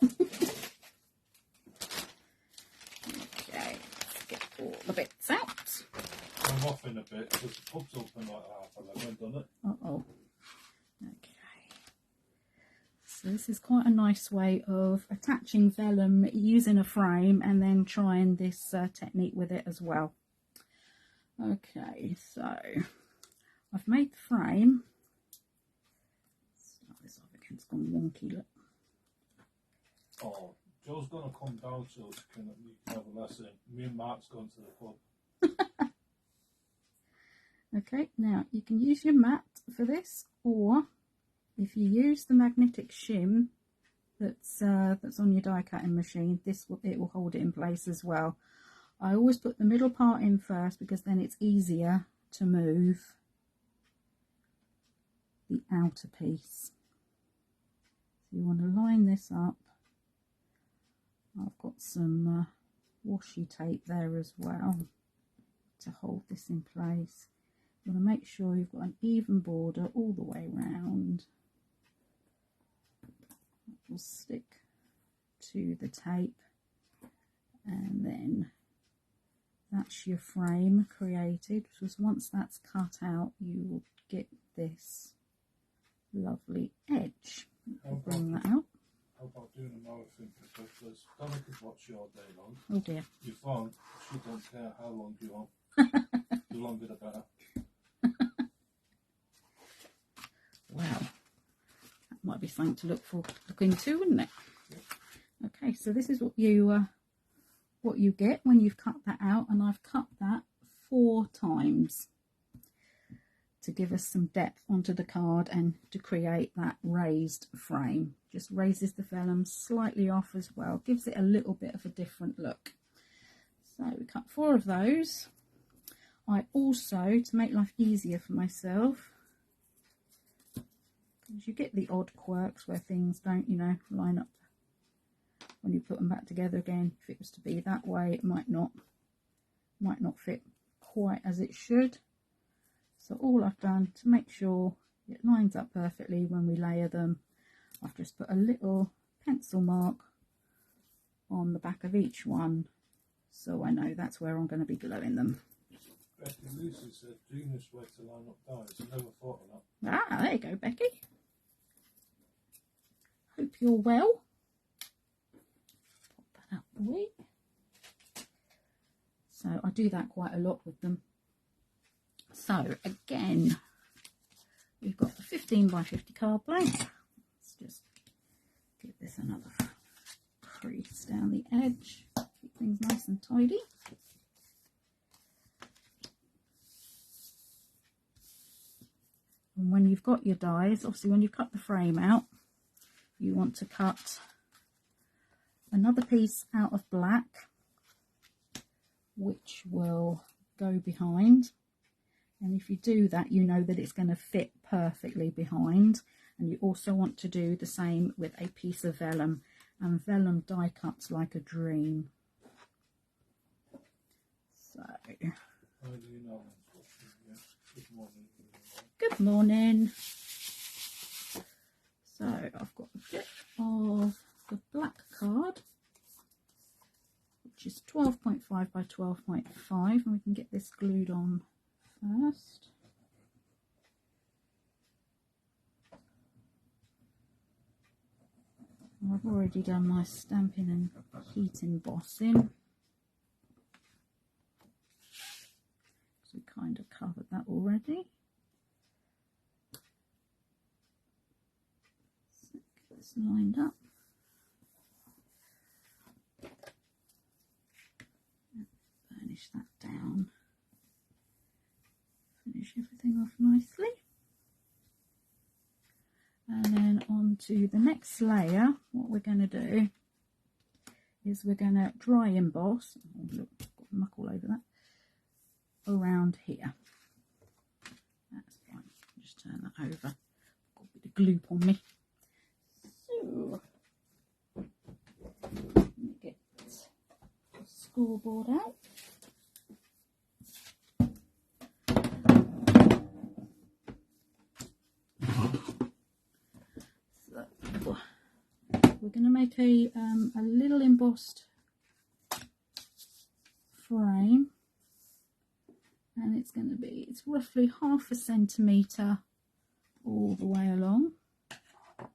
Okay, let's get all the bits out. I'm off in a bit because the pub's open like half 11, done it? Uh-oh. Okay. So this is quite a nice way of attaching vellum using a frame and then trying this technique with it as well. Okay, so I've made the frame. Start this off again, it's gone wonky, look. Oh, Joe's going to come down so you can have a lesson. Me and Mark's going to the pub. Okay, now you can use your mat for this, or if you use the magnetic shim that's on your die cutting machine, it will hold it in place as well. I always put the middle part in first because then it's easier to move the outer piece. So you want to line this up. I've got some washi tape there as well to hold this in place. You want to make sure you've got an even border all the way round. It will stick to the tape, and then that's your frame created, because once that's cut out you will get this lovely edge. Bring that out. How about doing another thing, because Donna could watch you all day long. Oh dear. Your phone, she don't care how long you want. The longer the better. Wow, that might be something to look into, wouldn't it? Yeah. Okay, so this is what you get when you've cut that out, and I've cut that 4 times to give us some depth onto the card and to create that raised frame. Just raises the vellum slightly off as well, gives it a little bit of a different look. So we cut 4 of those. I also, to make life easier for myself, because you get the odd quirks where things don't, line up when you put them back together again. If it was to be that way, it might not fit quite as it should. So all I've done to make sure it lines up perfectly when we layer them, I've just put a little pencil mark on the back of each one, so I know that's where I'm going to be gluing them. Becky Lucy said, genius way to line up dies. I never thought of that. Ah, there you go, Becky. Hope you're well. Pop that out the way. So I do that quite a lot with them. So again, we've got the 15 by 50 card blank. Let's just give this another crease down the edge. Keep things nice and tidy. And when you've got your dies, obviously when you've cut the frame out, you want to cut another piece out of black, which will go behind. And if you do that, you know that it's going to fit perfectly behind. And you also want to do the same with a piece of vellum. And vellum die cuts like a dream. So, good morning. So I've got a bit of the black card, which is 12.5 by 12.5, and we can get this glued on first. I've already done my stamping and heat embossing, so we kind of covered that already. So get this lined up. Burnish that down. Finish everything off nicely. And then on to the next layer, what we're going to do is we're going to dry emboss. Oh, look, I've got muck all over that. Around here. That's fine. Just turn that over. I've got a bit of gloop on me. So, let me get the scoreboard out. We're going to make a little embossed frame, and it's roughly 1/2 centimetre all the way along. I've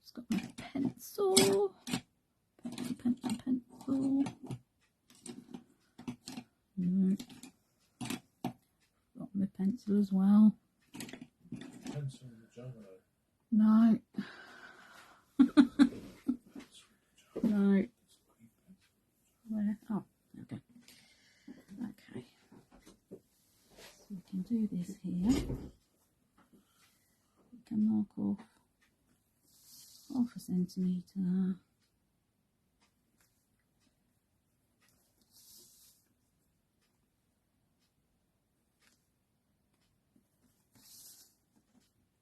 just got my pencil, pencil. Got my pencil as well. Pencil in the jar. No. No. Where? Oh, okay. Okay. So we can do this here. We can mark off 1/2 centimetre.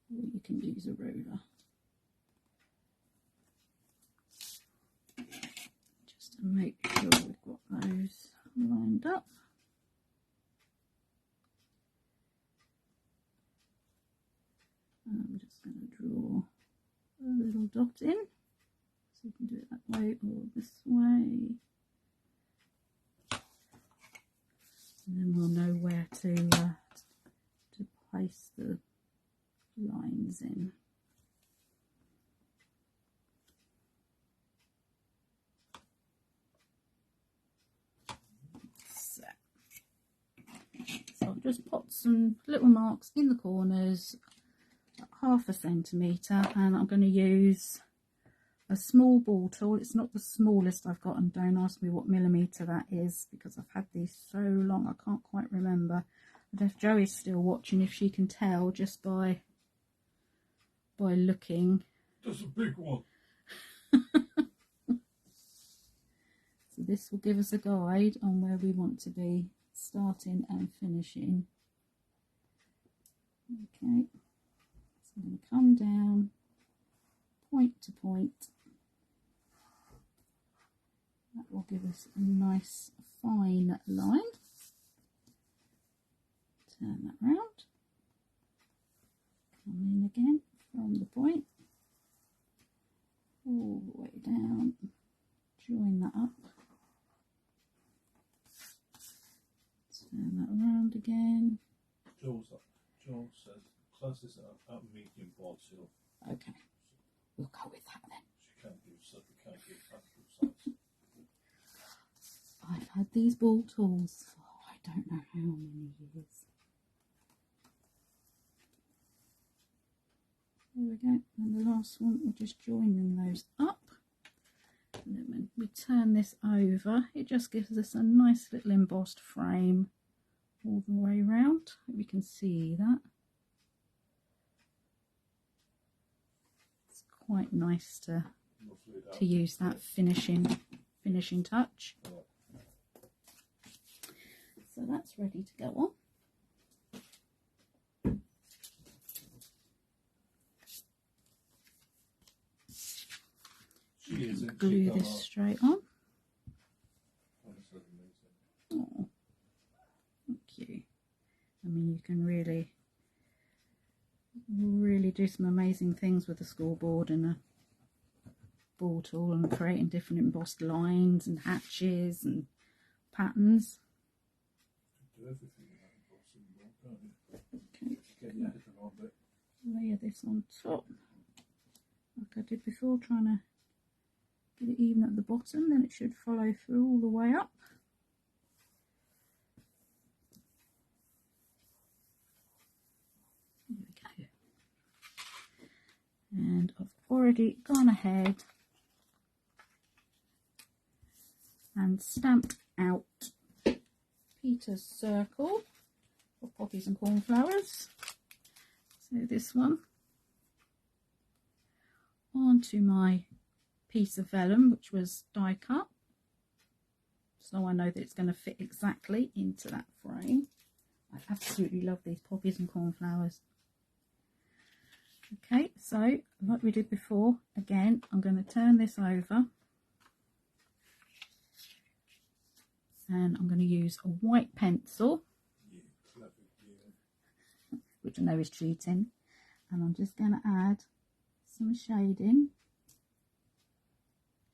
Or you can use a ruler. To make sure we've got those lined up. And I'm just going to draw a little dot in, so you can do it that way or this way, and then we'll know where to place the lines in. So I've just popped some little marks in the corners, 1/2 centimetre, and I'm going to use a small ball tool. It's not the smallest I've got, and don't ask me what millimetre that is because I've had these so long I can't quite remember. I don't know if Joey's still watching, if she can tell just by looking. That's a big one. So this will give us a guide on where we want to be starting and finishing. Okay, so I'm going to come down point to point. That will give us a nice fine line. Turn that round. Come in again from the point all the way down. Join that up. Turn that around Joel said classes at medium ball seal. Okay, we'll go with that then. She can't give actual size. I've had these ball tools for I don't know how many years. There we go, and the last one, we're just joining those up. And then when we turn this over, it just gives us a nice little embossed frame all the way around. We can see that. It's quite nice to use that finishing touch. So that's ready to go on. Glue this straight on. Oh, thank you. I mean, you can really do some amazing things with a scoreboard and a ball tool, and creating different embossed lines and hatches and patterns. Okay, layer this on top like I did before, trying to get it even at the bottom, then it should follow through all the way up. There we go. And I've already gone ahead and stamped out Peter's circle for poppies and cornflowers. So this one onto my piece of vellum, which was die cut, so I know that it's going to fit exactly into that frame. I absolutely love these poppies and cornflowers. Okay, so like we did before, again I'm going to turn this over and I'm going to use a white pencil, which I know is cheating, and I'm just going to add some shading,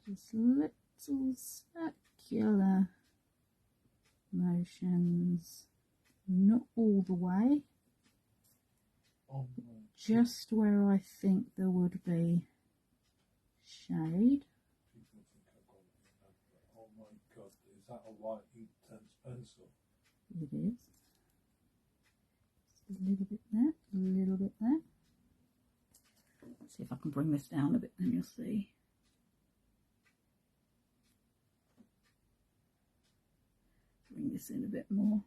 just little circular motions, not all the way, just where I think there would be shade. Oh my god, is that a white intense pencil? It is. Just a little bit there, a little bit there. Let's see if I can bring this down a bit, then you'll see. Bring this in a bit more,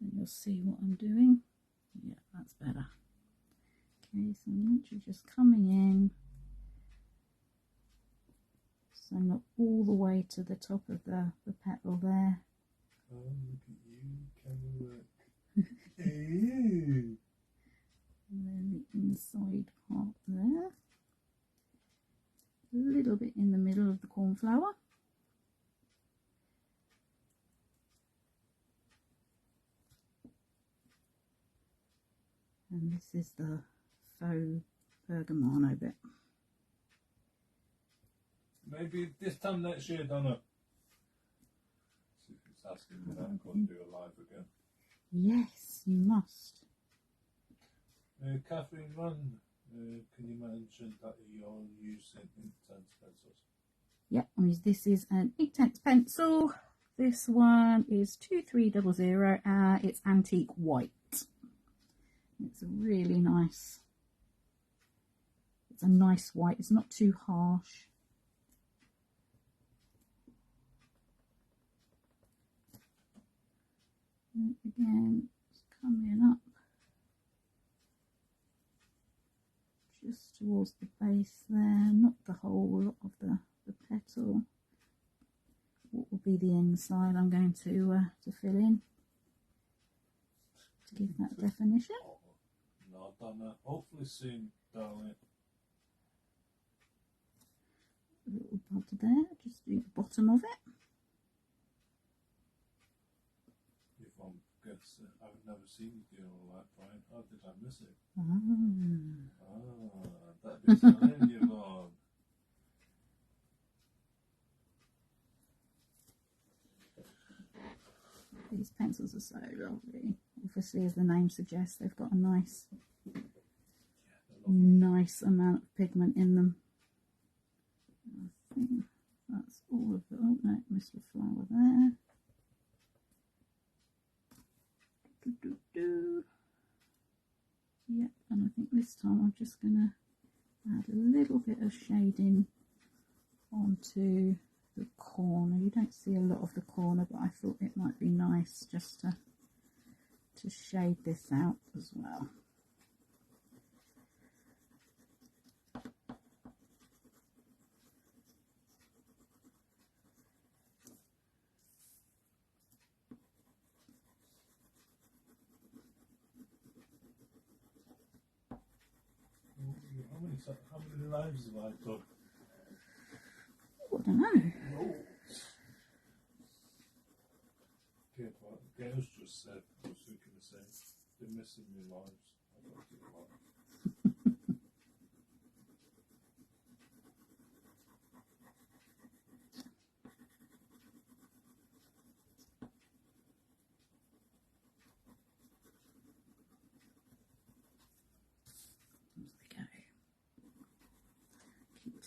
and you'll see what I'm doing. Yeah, that's better. Okay, so I'm literally just coming in, so not all the way to the top of the petal there. Oh, look at you, camera work. Hey. And then the inside part there, a little bit in the middle of the cornflower. And this is the faux bergamano bit. Maybe this time next year, Donna. See if it's asking me that, I'm going to do a live again. Yes, you must. Catherine Run, can you mention that you're using intense pencils? Yep, this is an Inktense pencil. This one is 2300. It's antique white. It's a really nice. It's a nice white. It's not too harsh. And again, it's coming up just towards the base there, not the whole of the petal. What will be the inside I'm going to fill in to give that definition. No, Donna, hopefully soon, darling. A little bud there, just do the bottom of it. If I'm guessing, I've never seen you do all that, Brian. How did I miss it? That'd be telling you, Lord. These pencils are so lovely. Obviously, as the name suggests, they've got a nice amount of pigment in them. I think that's all of it. Oh no, missed a flower there. Yep, and I think this time I'm just going to add a little bit of shading onto the corner. You don't see a lot of the corner, but I thought it might be nice just to shade this out as well. How many lives have I done? I don't know. Gail's just said, I was thinking the same, they're missing me lives. I don't think lives.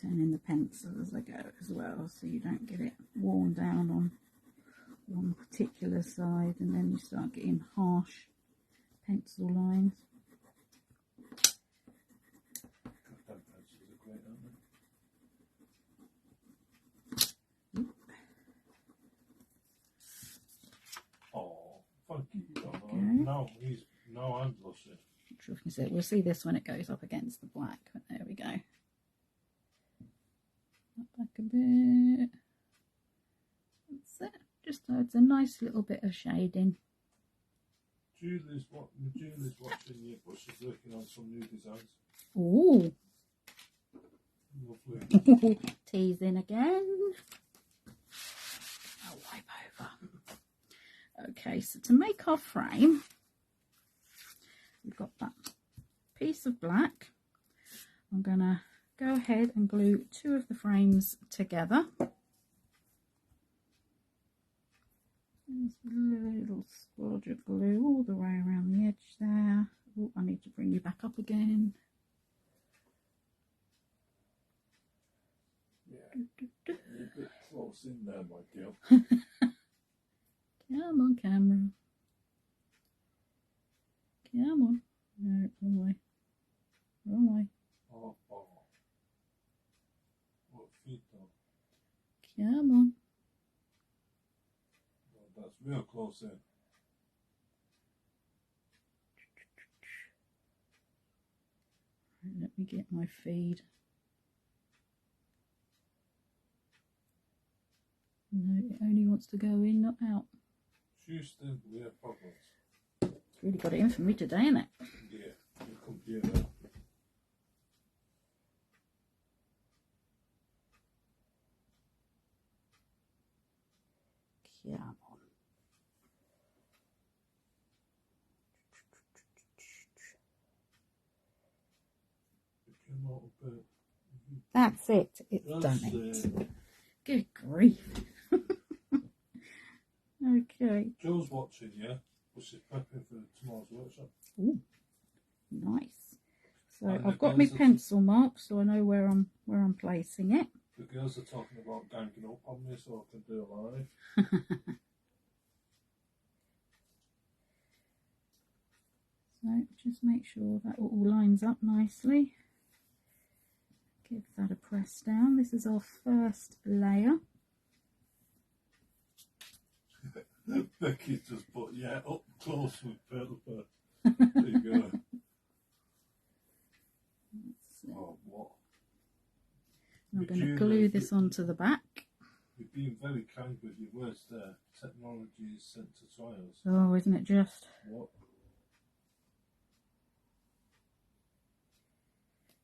Turning the pencil as I go as well, so you don't get it worn down on one particular side and then you start getting harsh pencil lines. Pencils are great, aren't they? Oh, thank you. Now I'm blushing. Sure if you can see it. We'll see this when it goes up against the black, but there we go. Back a bit. That's it. Just adds a nice little bit of shading. Julie's watching you, but she's working on some new designs. Ooh. Lovely. Teasing again. I'll wipe over. Okay, so to make our frame, we've got that piece of black. I'm going to go ahead and glue two of the frames together. There's a little splodge of glue all the way around the edge there. Oh, I need to bring you back up again. Yeah, you're a bit close in there, my girl. Come on, camera. Come on. No, wrong way. Wrong way. Oh. What feet though? Come on. Oh, that's real close in. Let me get my feed. No, it only wants to go in, not out. Houston, we have problems. It's really got it in for me today, isn't it? Yeah, your computer. Come on. It came out a bit. That's it. It's done it. Good grief. Okay. Joe's watching, yeah? But she's prepping for tomorrow's workshop. Ooh, nice. So And I've got my pencil mark, so I know where I'm placing it. The girls are talking about ganging up on me so I can do a live. So just make sure that all lines up nicely. Give that a press down. This is our first layer. Becky just put, yeah, up close with Phillipa. There you go. Oh, what? I'm going to glue this onto the back. You've been very kind with your words there. Technology is sent to trials. Oh, isn't it just? What?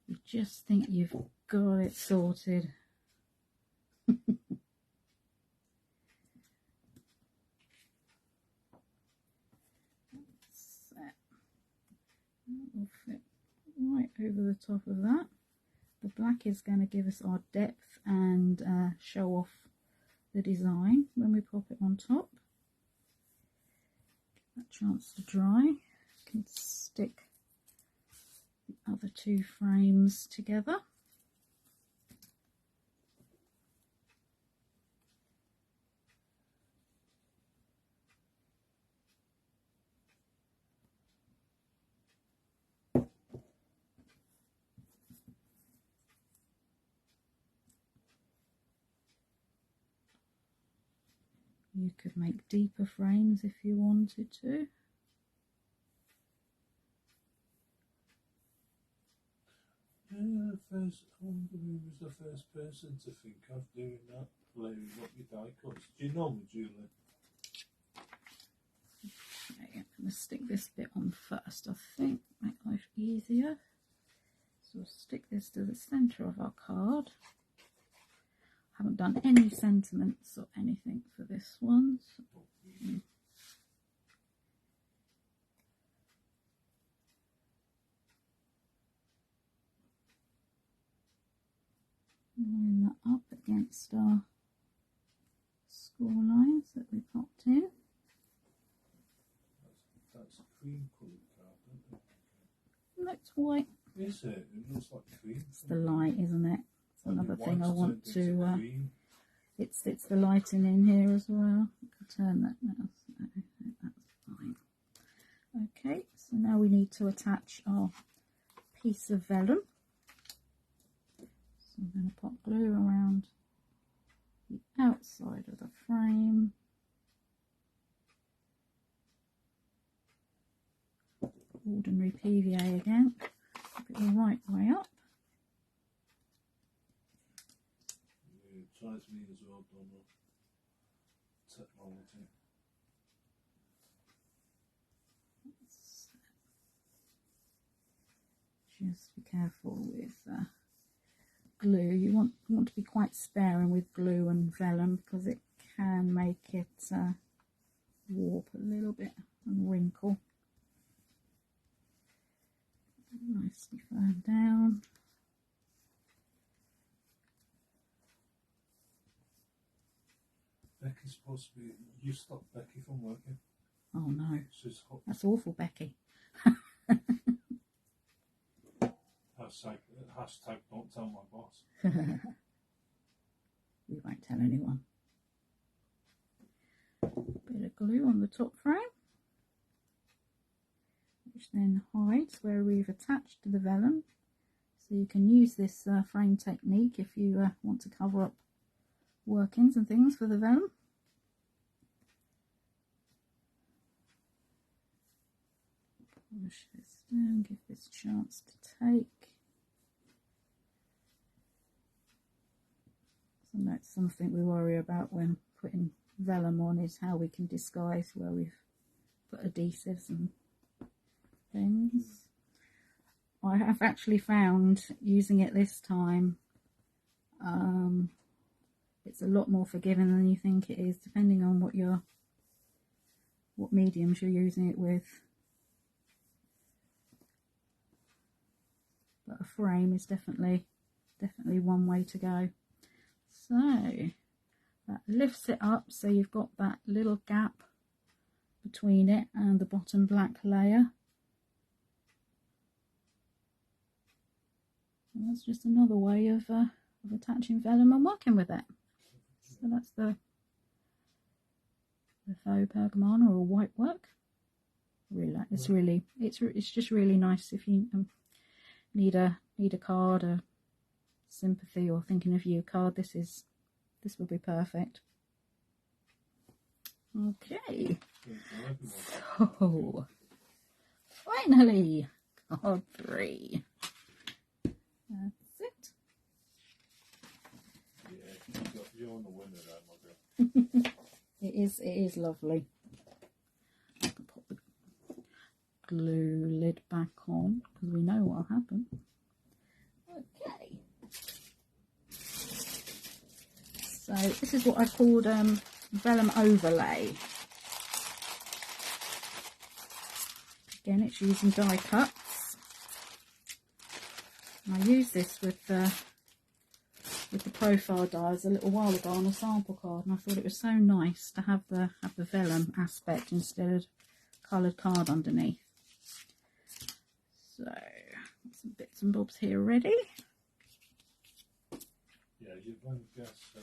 You just think you've got it sorted. That will fit right over the top of that. The black is going to give us our depth and show off the design when we pop it on top. a chance to dry. I can stick the other two frames together. You could make deeper frames if you wanted to. I wonder who was the first person to think of doing that, layering up your die cuts. Do you know me, Julie? Okay, I'm going to stick this bit on first, I think, make life easier. So we'll stick this to the centre of our card. I haven't done any sentiments or anything for this one. So, line that up against our score lines that we popped in. That's a cream coloured card, isn't it? No, it's white. Is it? It looks like cream. It's the light, isn't it? It's another thing I want to. It's the lighting in here as well. I can turn that now. So that's fine. Okay, so now we need to attach our piece of vellum. So I'm going to pop glue around the outside of the frame. Ordinary PVA again. Put it the right way up. Yeah, it tries me as well, Donna. Technology. Just be careful with glue. You want to be quite sparing with glue and vellum because it can make it warp a little bit and wrinkle. Nicely firm down. Becky's supposed to be. You stopped Becky from working. Oh no, She's hot. that's awful, Becky. Hashtag don't tell my boss. We won't tell anyone. Bit of glue on the top frame, which then hides where we've attached the vellum. So you can use this frame technique if you want to cover up workings and things for the vellum. Push this down, give this a chance to take. So that's something we worry about when putting vellum on, is how we can disguise where we've put adhesives and things. I have actually found using it this time, it's a lot more forgiving than you think it is, depending on what mediums you're using it with. But a frame is definitely one way to go. So that lifts it up, so you've got that little gap between it and the bottom black layer. And that's just another way of attaching vellum and working with it. So that's the faux pergamon or white work. It's just really nice if you need a card, a sympathy or thinking of you card. This will be perfect. Okay, so finally card 3. That's it. Yeah, you're on the winner there, my girl. It is lovely. I can pop the glue lid back on because we know what'll happen. Okay. So this is what I called vellum overlay. Again, it's using die cuts. And I used this with the profile dies a little while ago on a sample card, and I thought it was so nice to have the vellum aspect instead of coloured card underneath. So some bits and bobs here already. Yeah, you've only guessed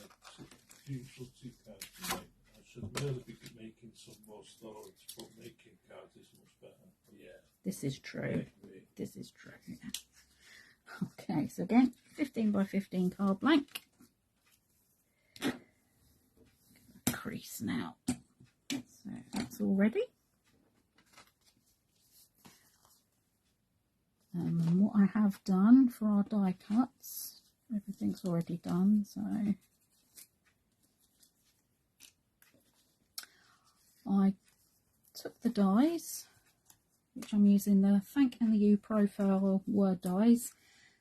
beautiful tea cards to make. I should really be making some more storage, but making cards is much better. Yeah. This is true. This is true. Yeah. Okay, so again, 15 by 15 card blank. Crease now. So that's all ready. And what I have done for our die cuts, everything's already done, so I took the dies, which I'm using the Thank and the You Profile word dies,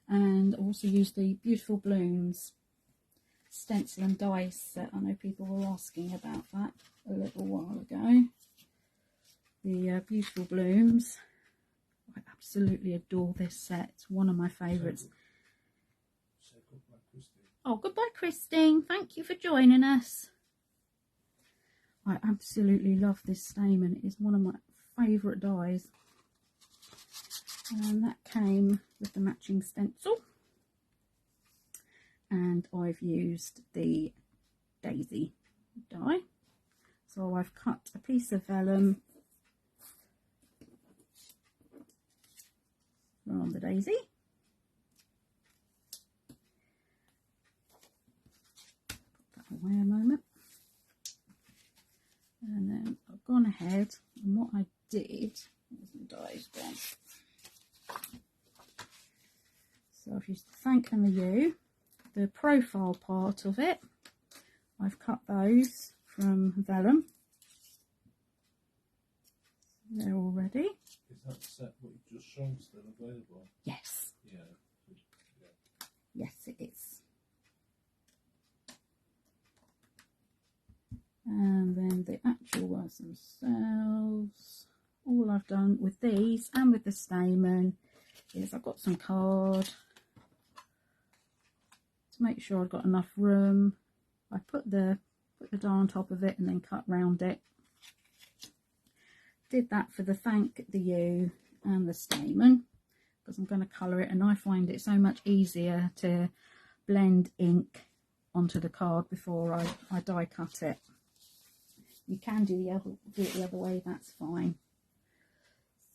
and also used the Beautiful Blooms stencil and die set. I know people were asking about that a little while ago. The Beautiful Blooms. I absolutely adore this set. It's one of my favourites. Say goodbye, Christine. Oh, goodbye, Christine. Thank you for joining us. I absolutely love this stamen. It is one of my favourite dies. And that came with the matching stencil. And I've used the daisy die. So I've cut a piece of vellum on the daisy. Put that away a moment. And then I've gone ahead, and what I did, where's the dies gone? So I've used the Thank and the You, the profile part of it. I've cut those from vellum. They're all ready. Is that set what you've just shown still available? Yes. Yeah. Yes, it is. And then the actual words themselves. All I've done with these and with the stamen is I've got some card to make sure I've got enough room. I put the die on top of it and then cut round it. Did that for the Thank, the You and the stamen because I'm going to colour it, and I find it so much easier to blend ink onto the card before I die cut it. You can do it the other way, that's fine.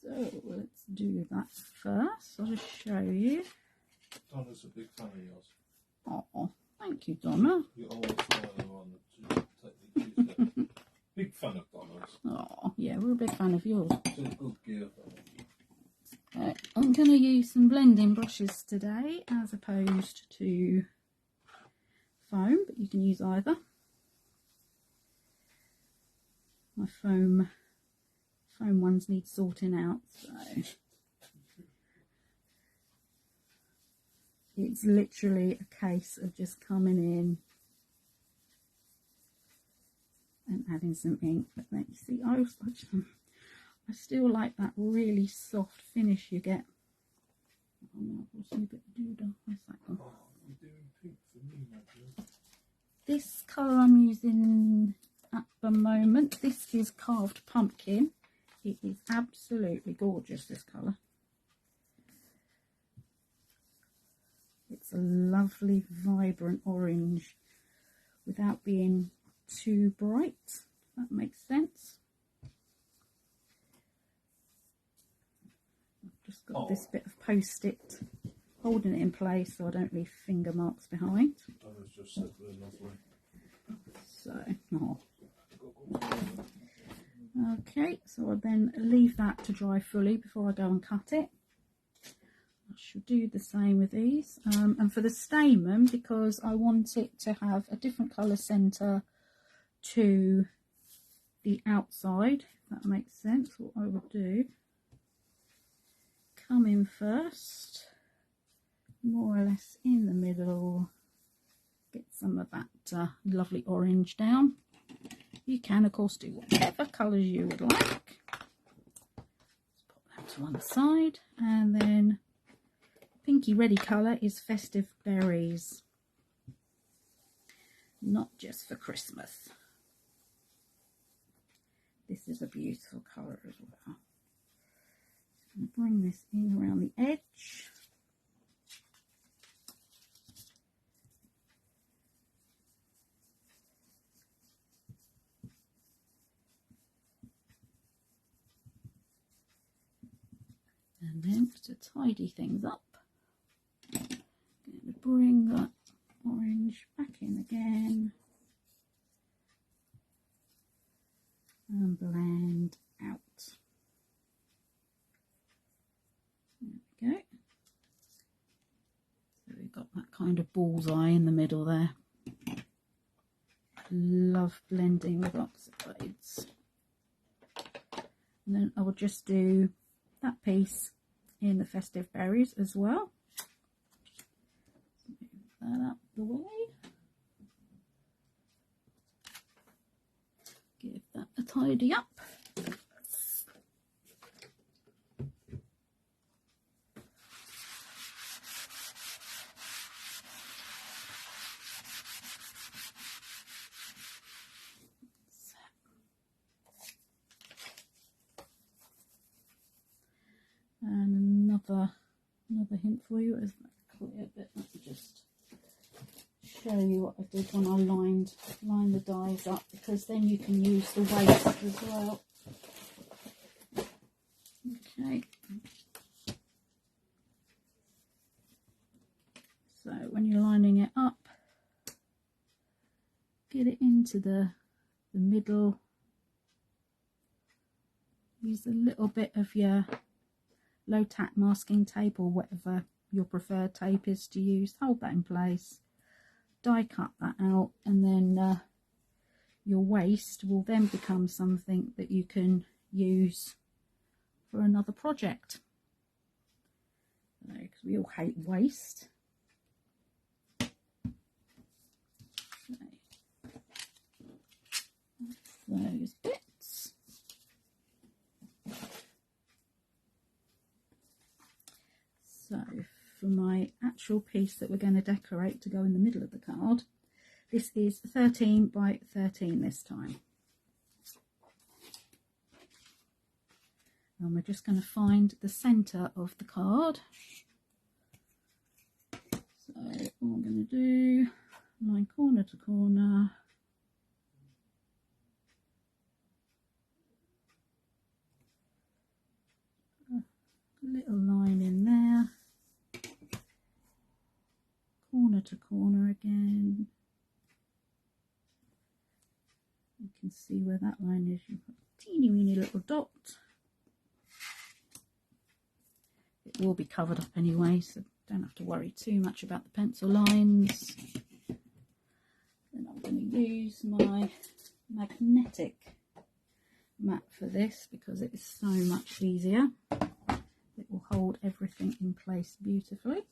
So let's do that first. I'll just show you. Donna's a big fan of yours. Oh, thank you, Donna. You always follow on the technique. Big fan of Donna's. Oh, yeah, we're a big fan of yours. It's a good gear. I'm going to use some blending brushes today as opposed to foam, but you can use either. My foam ones need sorting out, so it's literally a case of just coming in and adding some ink. But then you see, I still like that really soft finish you get. Oh no, we'll see a bit of doodah. Where's that gone? Oh, you're doing pink for me, Maggie. This colour I'm using at the moment, this is Carved Pumpkin. It is absolutely gorgeous, this colour. It's a lovely vibrant orange without being too bright, if that makes sense. I've just got this bit of post-it holding it in place so I don't leave finger marks behind. Donna's just said we're lovely. So, okay, so I'll then leave that to dry fully before I go and cut it. I shall do the same with these. And for the stamen, because I want it to have a different colour centre to the outside, if that makes sense, what I would do, come in first, more or less in the middle, get some of that lovely orange down. You can of course do whatever colours you would like. Let's put that to one side, and then pinky ready colour is Festive Berries, not just for Christmas. This is a beautiful colour as well. I'm going to bring this in around the edge. And then to tidy things up, I'm going to bring that orange back in again and blend out. There we go. So we've got that kind of bullseye in the middle there. I love blending with oxydes. And then I will just do that piece in the festive berries as well. Move that out the way. Give that a tidy up. And another hint for you is that clear bit. Let me just show you what I did when I lined the dies up, because then you can use the waste as well. Okay. So when you're lining it up, get it into the middle. Use a little bit of your low tack masking tape or whatever your preferred tape is to use. Hold that in place, die cut that out, and then your waste will then become something that you can use for another project, because we all hate waste. Those bits. So for my actual piece that we're going to decorate to go in the middle of the card, this is 13 by 13 this time. And we're just going to find the centre of the card. So all I'm going to do, line corner to corner. Little line in there, corner to corner again. You can see where that line is. You've got a teeny weeny little dot. It will be covered up anyway, so don't have to worry too much about the pencil lines. Then I'm going to use my magnetic mat for this because it is so much easier. It will hold everything in place beautifully.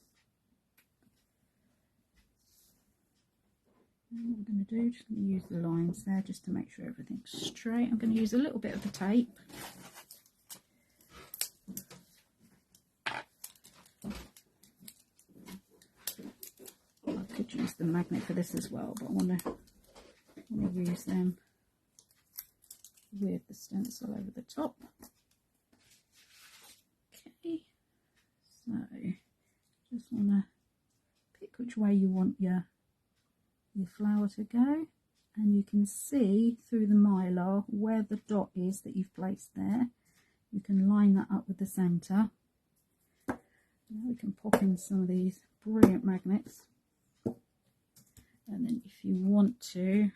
And what I'm going to do, just going to use the lines there just to make sure everything's straight. I'm going to use a little bit of the tape. I could use the magnet for this as well, but I want to use them with the stencil over the top. Okay, so just want to pick which way you want your flower to go, and you can see through the mylar where the dot is that you've placed there. You can line that up with the centre. Now we can pop in some of these brilliant magnets, and then if you want to,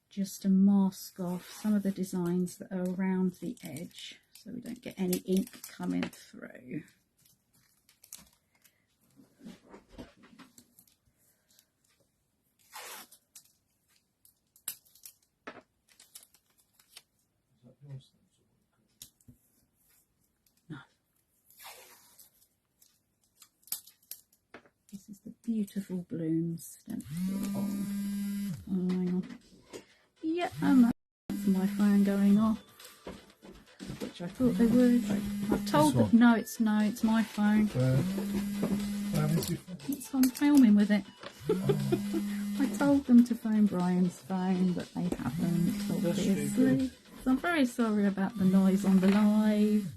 just to mask off some of the designs that are around the edge so we don't get any ink coming through. No. This is the beautiful blooms stencil on. Oh, hang on. Yeah, and that's my phone going off, which I thought they would. I've told them, no, it's my phone. Where is your phone? I'm filming with it. I told them to phone Brian's phone, but they haven't, obviously. So I'm very sorry about the noise on the live.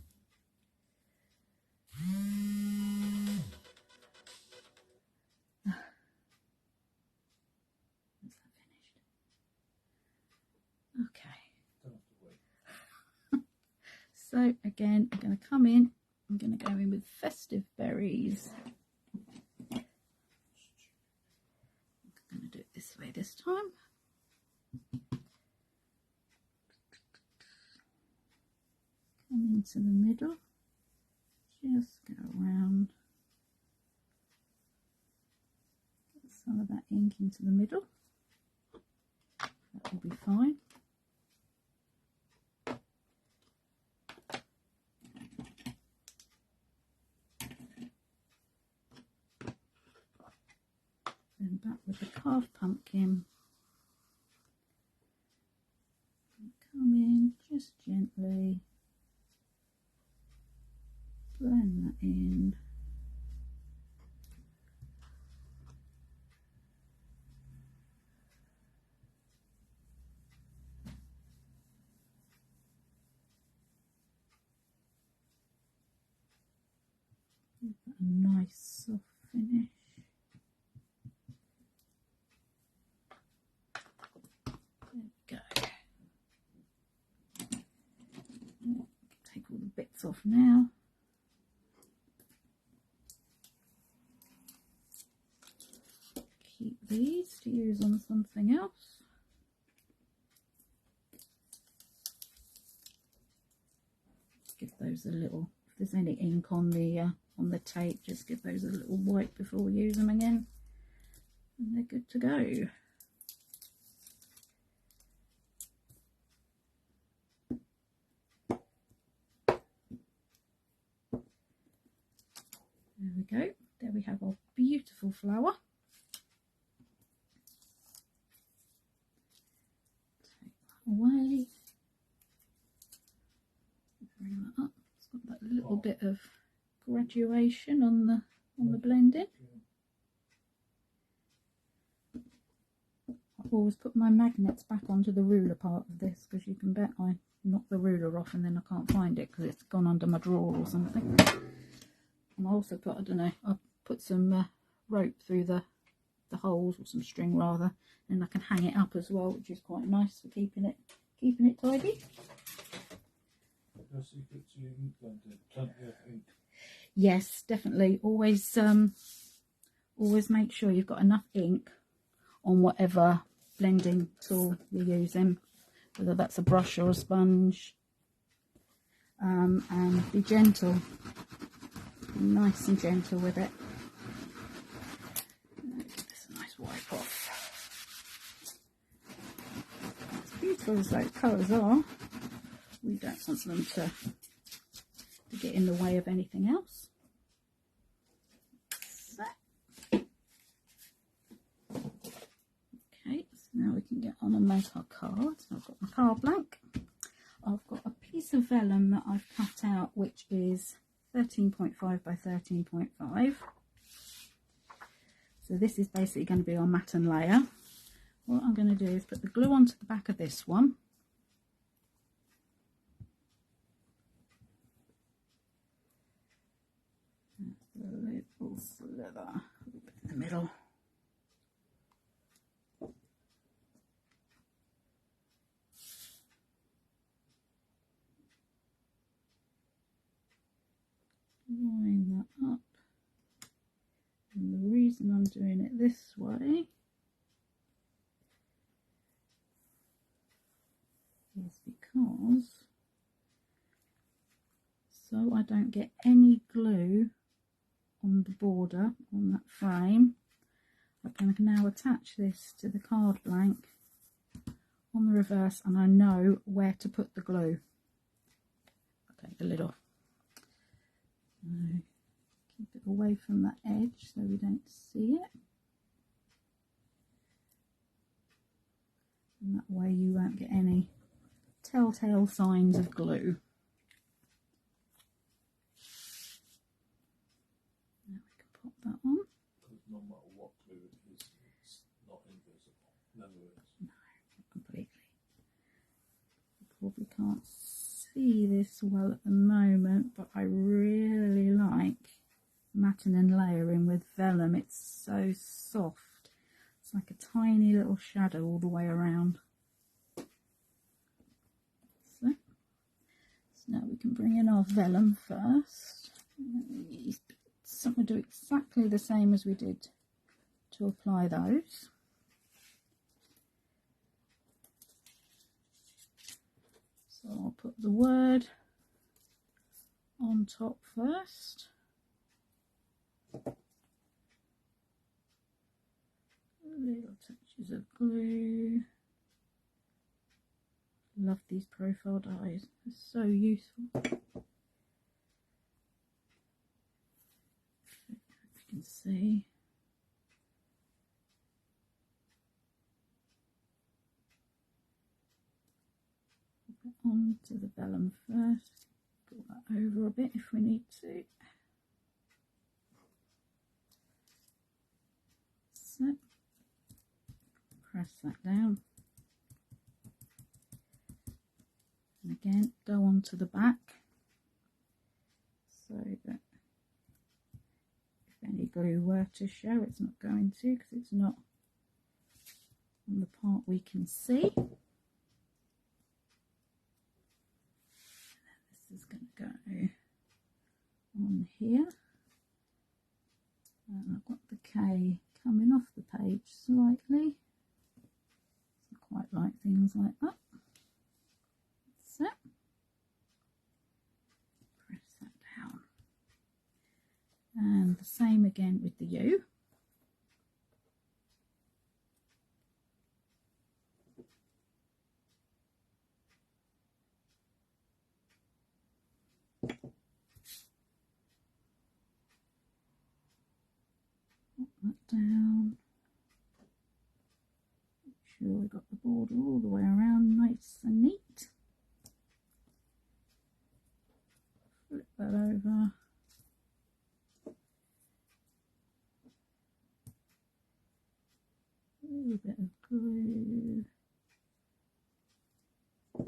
Okay. So again, I'm going to come in. I'm going to go in with Festive Berries. I'm going to do it this way this time. Come into the middle. Just go around. Get some of that ink into the middle. That will be fine. Then back with the carved pumpkin. Come in just gently. Blend that in. Give that a nice soft finish. There we go. Take all the bits off now. Keep these to use on something else. Give those a little, if there's any ink on the tape, just give those a little wipe before we use them again, and they're good to go. There we go. There we have our beautiful flower. Take that away. Bring that up. It's got that little bit of graduation on the blending. I always put my magnets back onto the ruler part of this, because you can bet I knock the ruler off and then I can't find it because it's gone under my drawer or something. And I also put, I don't know, I put some rope through the holes, or some string rather, and I can hang it up as well, which is quite nice for keeping it tidy. Your secret to your ink blending, plenty of ink. Yes, definitely. Always make sure you've got enough ink on whatever blending tool you're using, whether that's a brush or a sponge, and be gentle, be nice and gentle with it. Just a nice wipe off. As beautiful as those colours are, we don't want them to get in the way of anything else. Okay, so now we can get on and make our cards. I've got my card blank. I've got a piece of vellum that I've cut out, which is 13.5 by 13.5. So this is basically going to be our matten layer. What I'm going to do is put the glue onto the back of this one. A little slither in the middle. Line that up, and the reason I'm doing it this way is because so I don't get any glue on the border on that frame, I can now attach this to the card blank on the reverse, and I know where to put the glue. I'll take the lid off. Keep it away from that edge so we don't see it, and that way you won't get any telltale signs of glue. Now we can pop that on. No matter what glue it is, it's not invisible. probably can't see this well at the moment, but I really like matting and layering with vellum. It's so soft. It's like a tiny little shadow all the way around. So now we can bring in our vellum first. So we'll do exactly the same as we did to apply those. So I'll put the word on top first. Little touches of glue. Love these profile dies, they're so useful. If you can see. Put it onto the vellum first. Pull that over a bit if we need to. So, press that down. And again, go on to the back so that if any glue were to show, it's not going to, because it's not on the part we can see. This is going to go on here. And I've got the K coming off the page slightly. I quite like things like that. So, press that down. And the same again with the U. Put that down. Make sure we've got the border all the way around nice and neat. Flip that over. A little bit of glue. If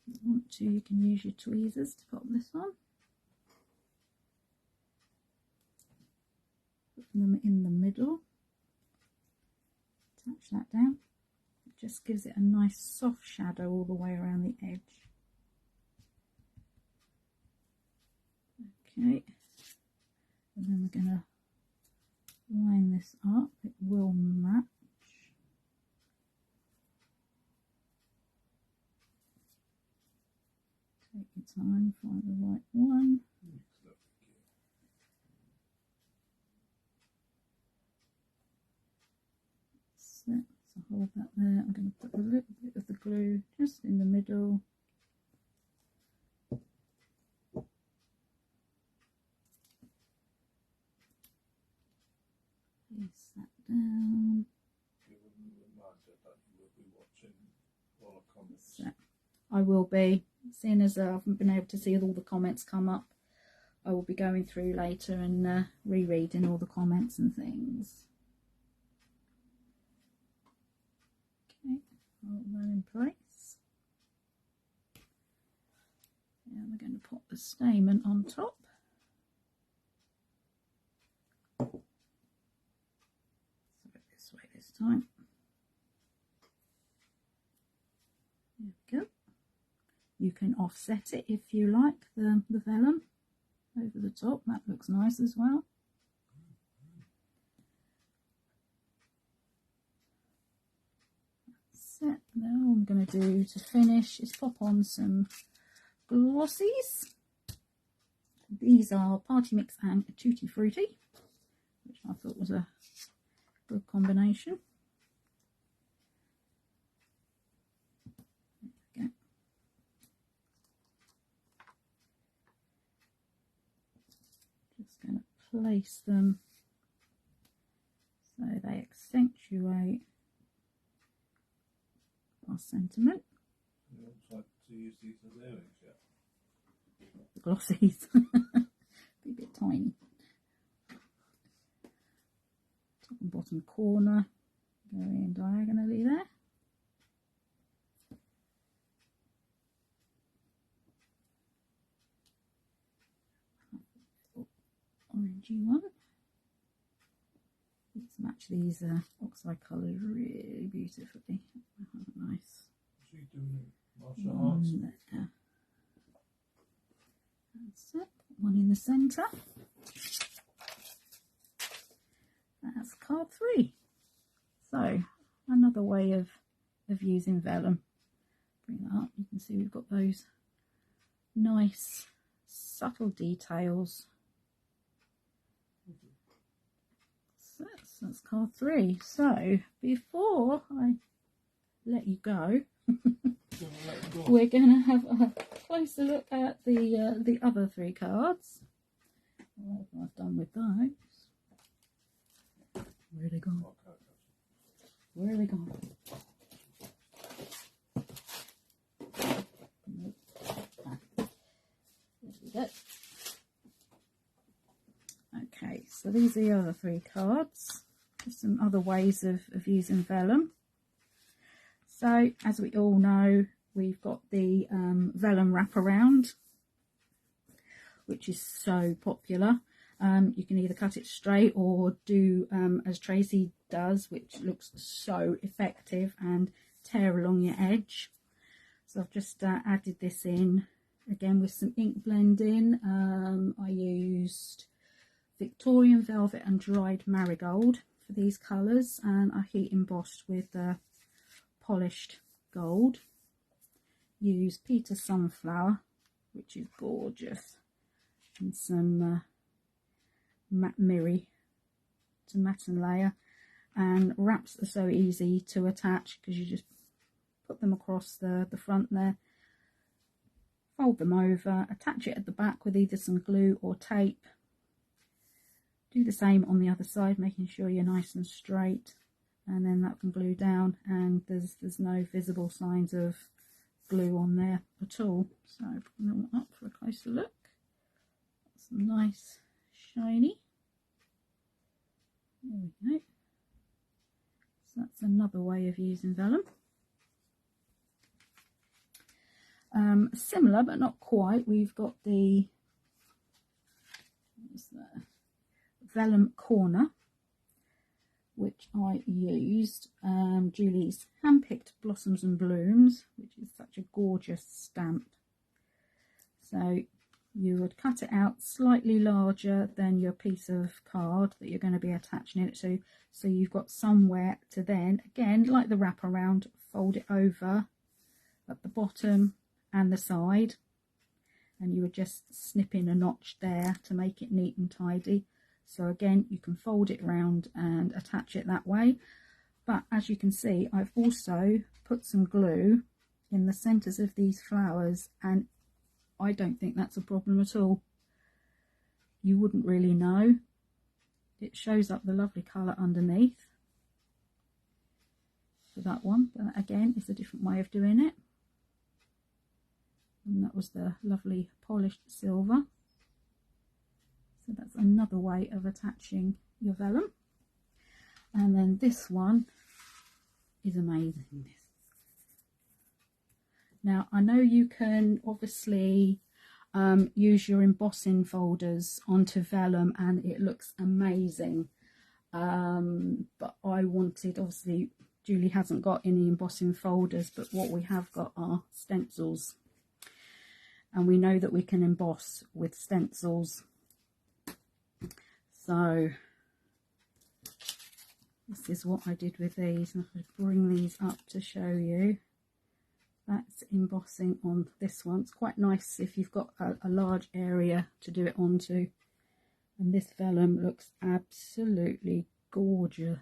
you want to, you can use your tweezers to pop this on. Put them in the middle. Attach that down. It just gives it a nice soft shadow all the way around the edge. Okay, and then we're going to line this up. It will match. Take your time, find the right one. So hold that there. I'm going to put a little bit of the glue just in the middle. Place that down. So I will be, seeing as I haven't been able to see all the comments come up, I will be going through later and rereading all the comments and things. Okay, hold that in place. And we're going to put the stamen on top. This way this time. There we go. You can offset it if you like, the vellum over the top. That looks nice as well. That's it. Now all I'm going to do to finish is pop on some glossies. These are Party Mix and Tutti Frutti, which I thought was a good combination. There we go. Just going to place them so they accentuate our sentiment. You don't try to use these as earrings yet? The glossies. Be a bit tiny. Top and bottom corner, go in diagonally there. orangey one. Let's match these oxide colours really beautifully. Nice. What's he doing? Martial arts? There. That's it. One in the centre. That's card 3. So another way of using vellum. Bring that up. You can see we've got those nice subtle details. So that's card 3. So before I let you go, we're going to have a closer look at the other 3 cards. What I've done with those. Where are they gone? Where are they gone? Nope. There we go. Okay, so these are the other 3 cards. Just some other ways of using vellum. So, as we all know, we've got the vellum wraparound, which is so popular. You can either cut it straight or do as Tracy does, which looks so effective, and tear along your edge. So I've just added this in again with some ink blending. I used Victorian Velvet and dried marigold for these colours, and I heat embossed with polished gold. Use Peter Sunflower, which is gorgeous, and some matte mirror to matten layer. And wraps are so easy to attach because you just put them across the front there, fold them over, attach it at the back with either some glue or tape. Do the same on the other side, making sure you're nice and straight, and then that can glue down, and there's no visible signs of glue on there at all. So bring them up for a closer look. That's nice shiny. There we go. So that's another way of using vellum. Similar but not quite, we've got the vellum corner, which I used Julie's Handpicked Blossoms and Blooms, which is such a gorgeous stamp. So you would cut it out slightly larger than your piece of card that you're going to be attaching it to, so you've got somewhere to then, again like the wraparound, fold it over at the bottom and the side, and you would just snip in a notch there to make it neat and tidy. So again, you can fold it round and attach it that way. But as you can see, I've also put some glue in the centres of these flowers, and I don't think that's a problem at all. You wouldn't really know. It shows up the lovely colour underneath for that one. But again, it's a different way of doing it. And that was the lovely polished silver. So that's another way of attaching your vellum. And then this one is amazing. Now I know you can obviously use your embossing folders onto vellum and it looks amazing, but I wanted, obviously Julie hasn't got any embossing folders, but what we have got are stencils, and we know that we can emboss with stencils. So this is what I did with these, and if I bring these up to show you, that's embossing on this one. It's quite nice if you've got a large area to do it onto, and this vellum looks absolutely gorgeous.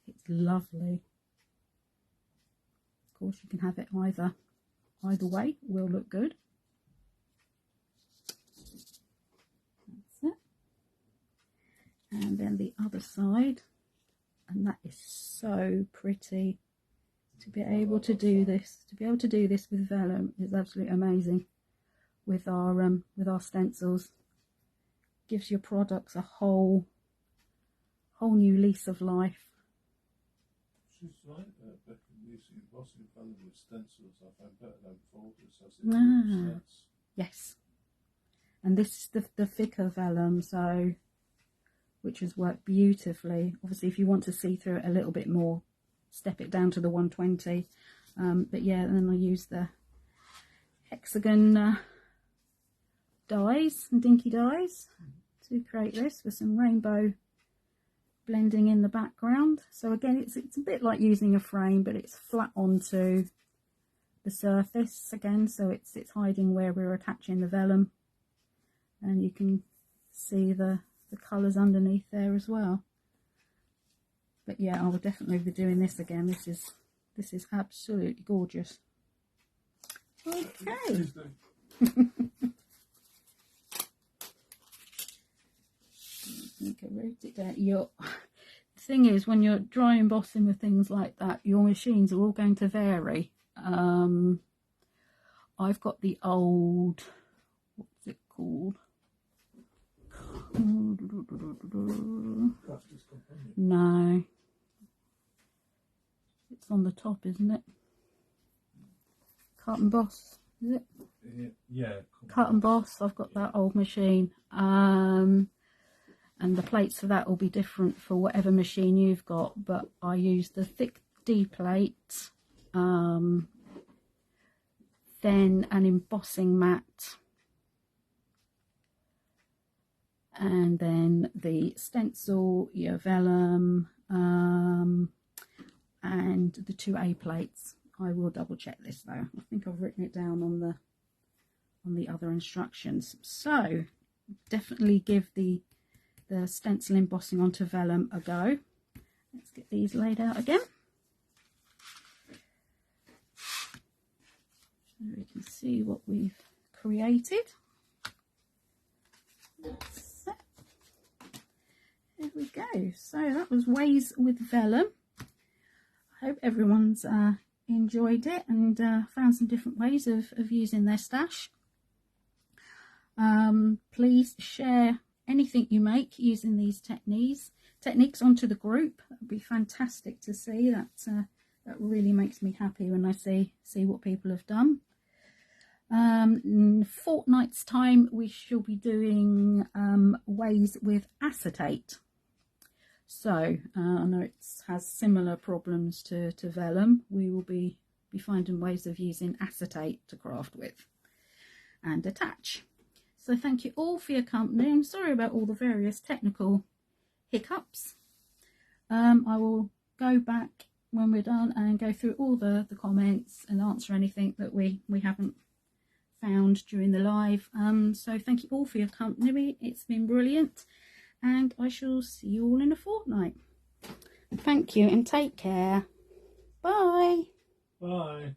It's lovely. Of course you can have it either way, will look good. And then the other side, and that is so pretty. To be able to do this, with vellum is absolutely amazing. With our stencils, gives your products a whole new lease of life. She's right there, Becky. Using embossing vellum with stencils, I find better than folders. As it makes sense. Yes, and this is the thicker vellum, so which has worked beautifully. Obviously, if you want to see through it a little bit more, step it down to the 120. But yeah, then I use the hexagon dies and dinky dies to create this with some rainbow blending in the background. So again, it's a bit like using a frame, but it's flat onto the surface again, so it's hiding where we're attaching the vellum, and you can see the colours underneath there as well. But yeah, I will definitely be doing this again. This is absolutely gorgeous. Okay. I think I wrote it down. The thing is, when you're dry embossing with things like that, your machines are all going to vary. I've got the old, what's it called? No, it's on the top, isn't it? Cut and Boss, is it? Yeah, Cut and Boss. I've got that old machine, and the plates for that will be different for whatever machine you've got, but I use the thick D plate, then an embossing mat, and then the stencil, your vellum, and the 2A plates. I will double check this though. I think I've written it down on the other instructions. So definitely give the stencil embossing onto vellum a go. Let's get these laid out again, so we can see what we've created. There we go. So that was ways with vellum. I hope everyone's enjoyed it and found some different ways of using their stash. Please share anything you make using these techniques onto the group. That would be fantastic to see. That really makes me happy when I see what people have done. In a fortnight's time we shall be doing ways with acetate. So I know it has similar problems to vellum. We will be finding ways of using acetate to craft with and attach. So thank you all for your company. I'm sorry about all the various technical hiccups. I will go back when we're done and go through all the comments and answer anything that we haven't found during the live. So thank you all for your company. It's been brilliant, and I shall see you all in a fortnight. Thank you and take care. Bye. Bye.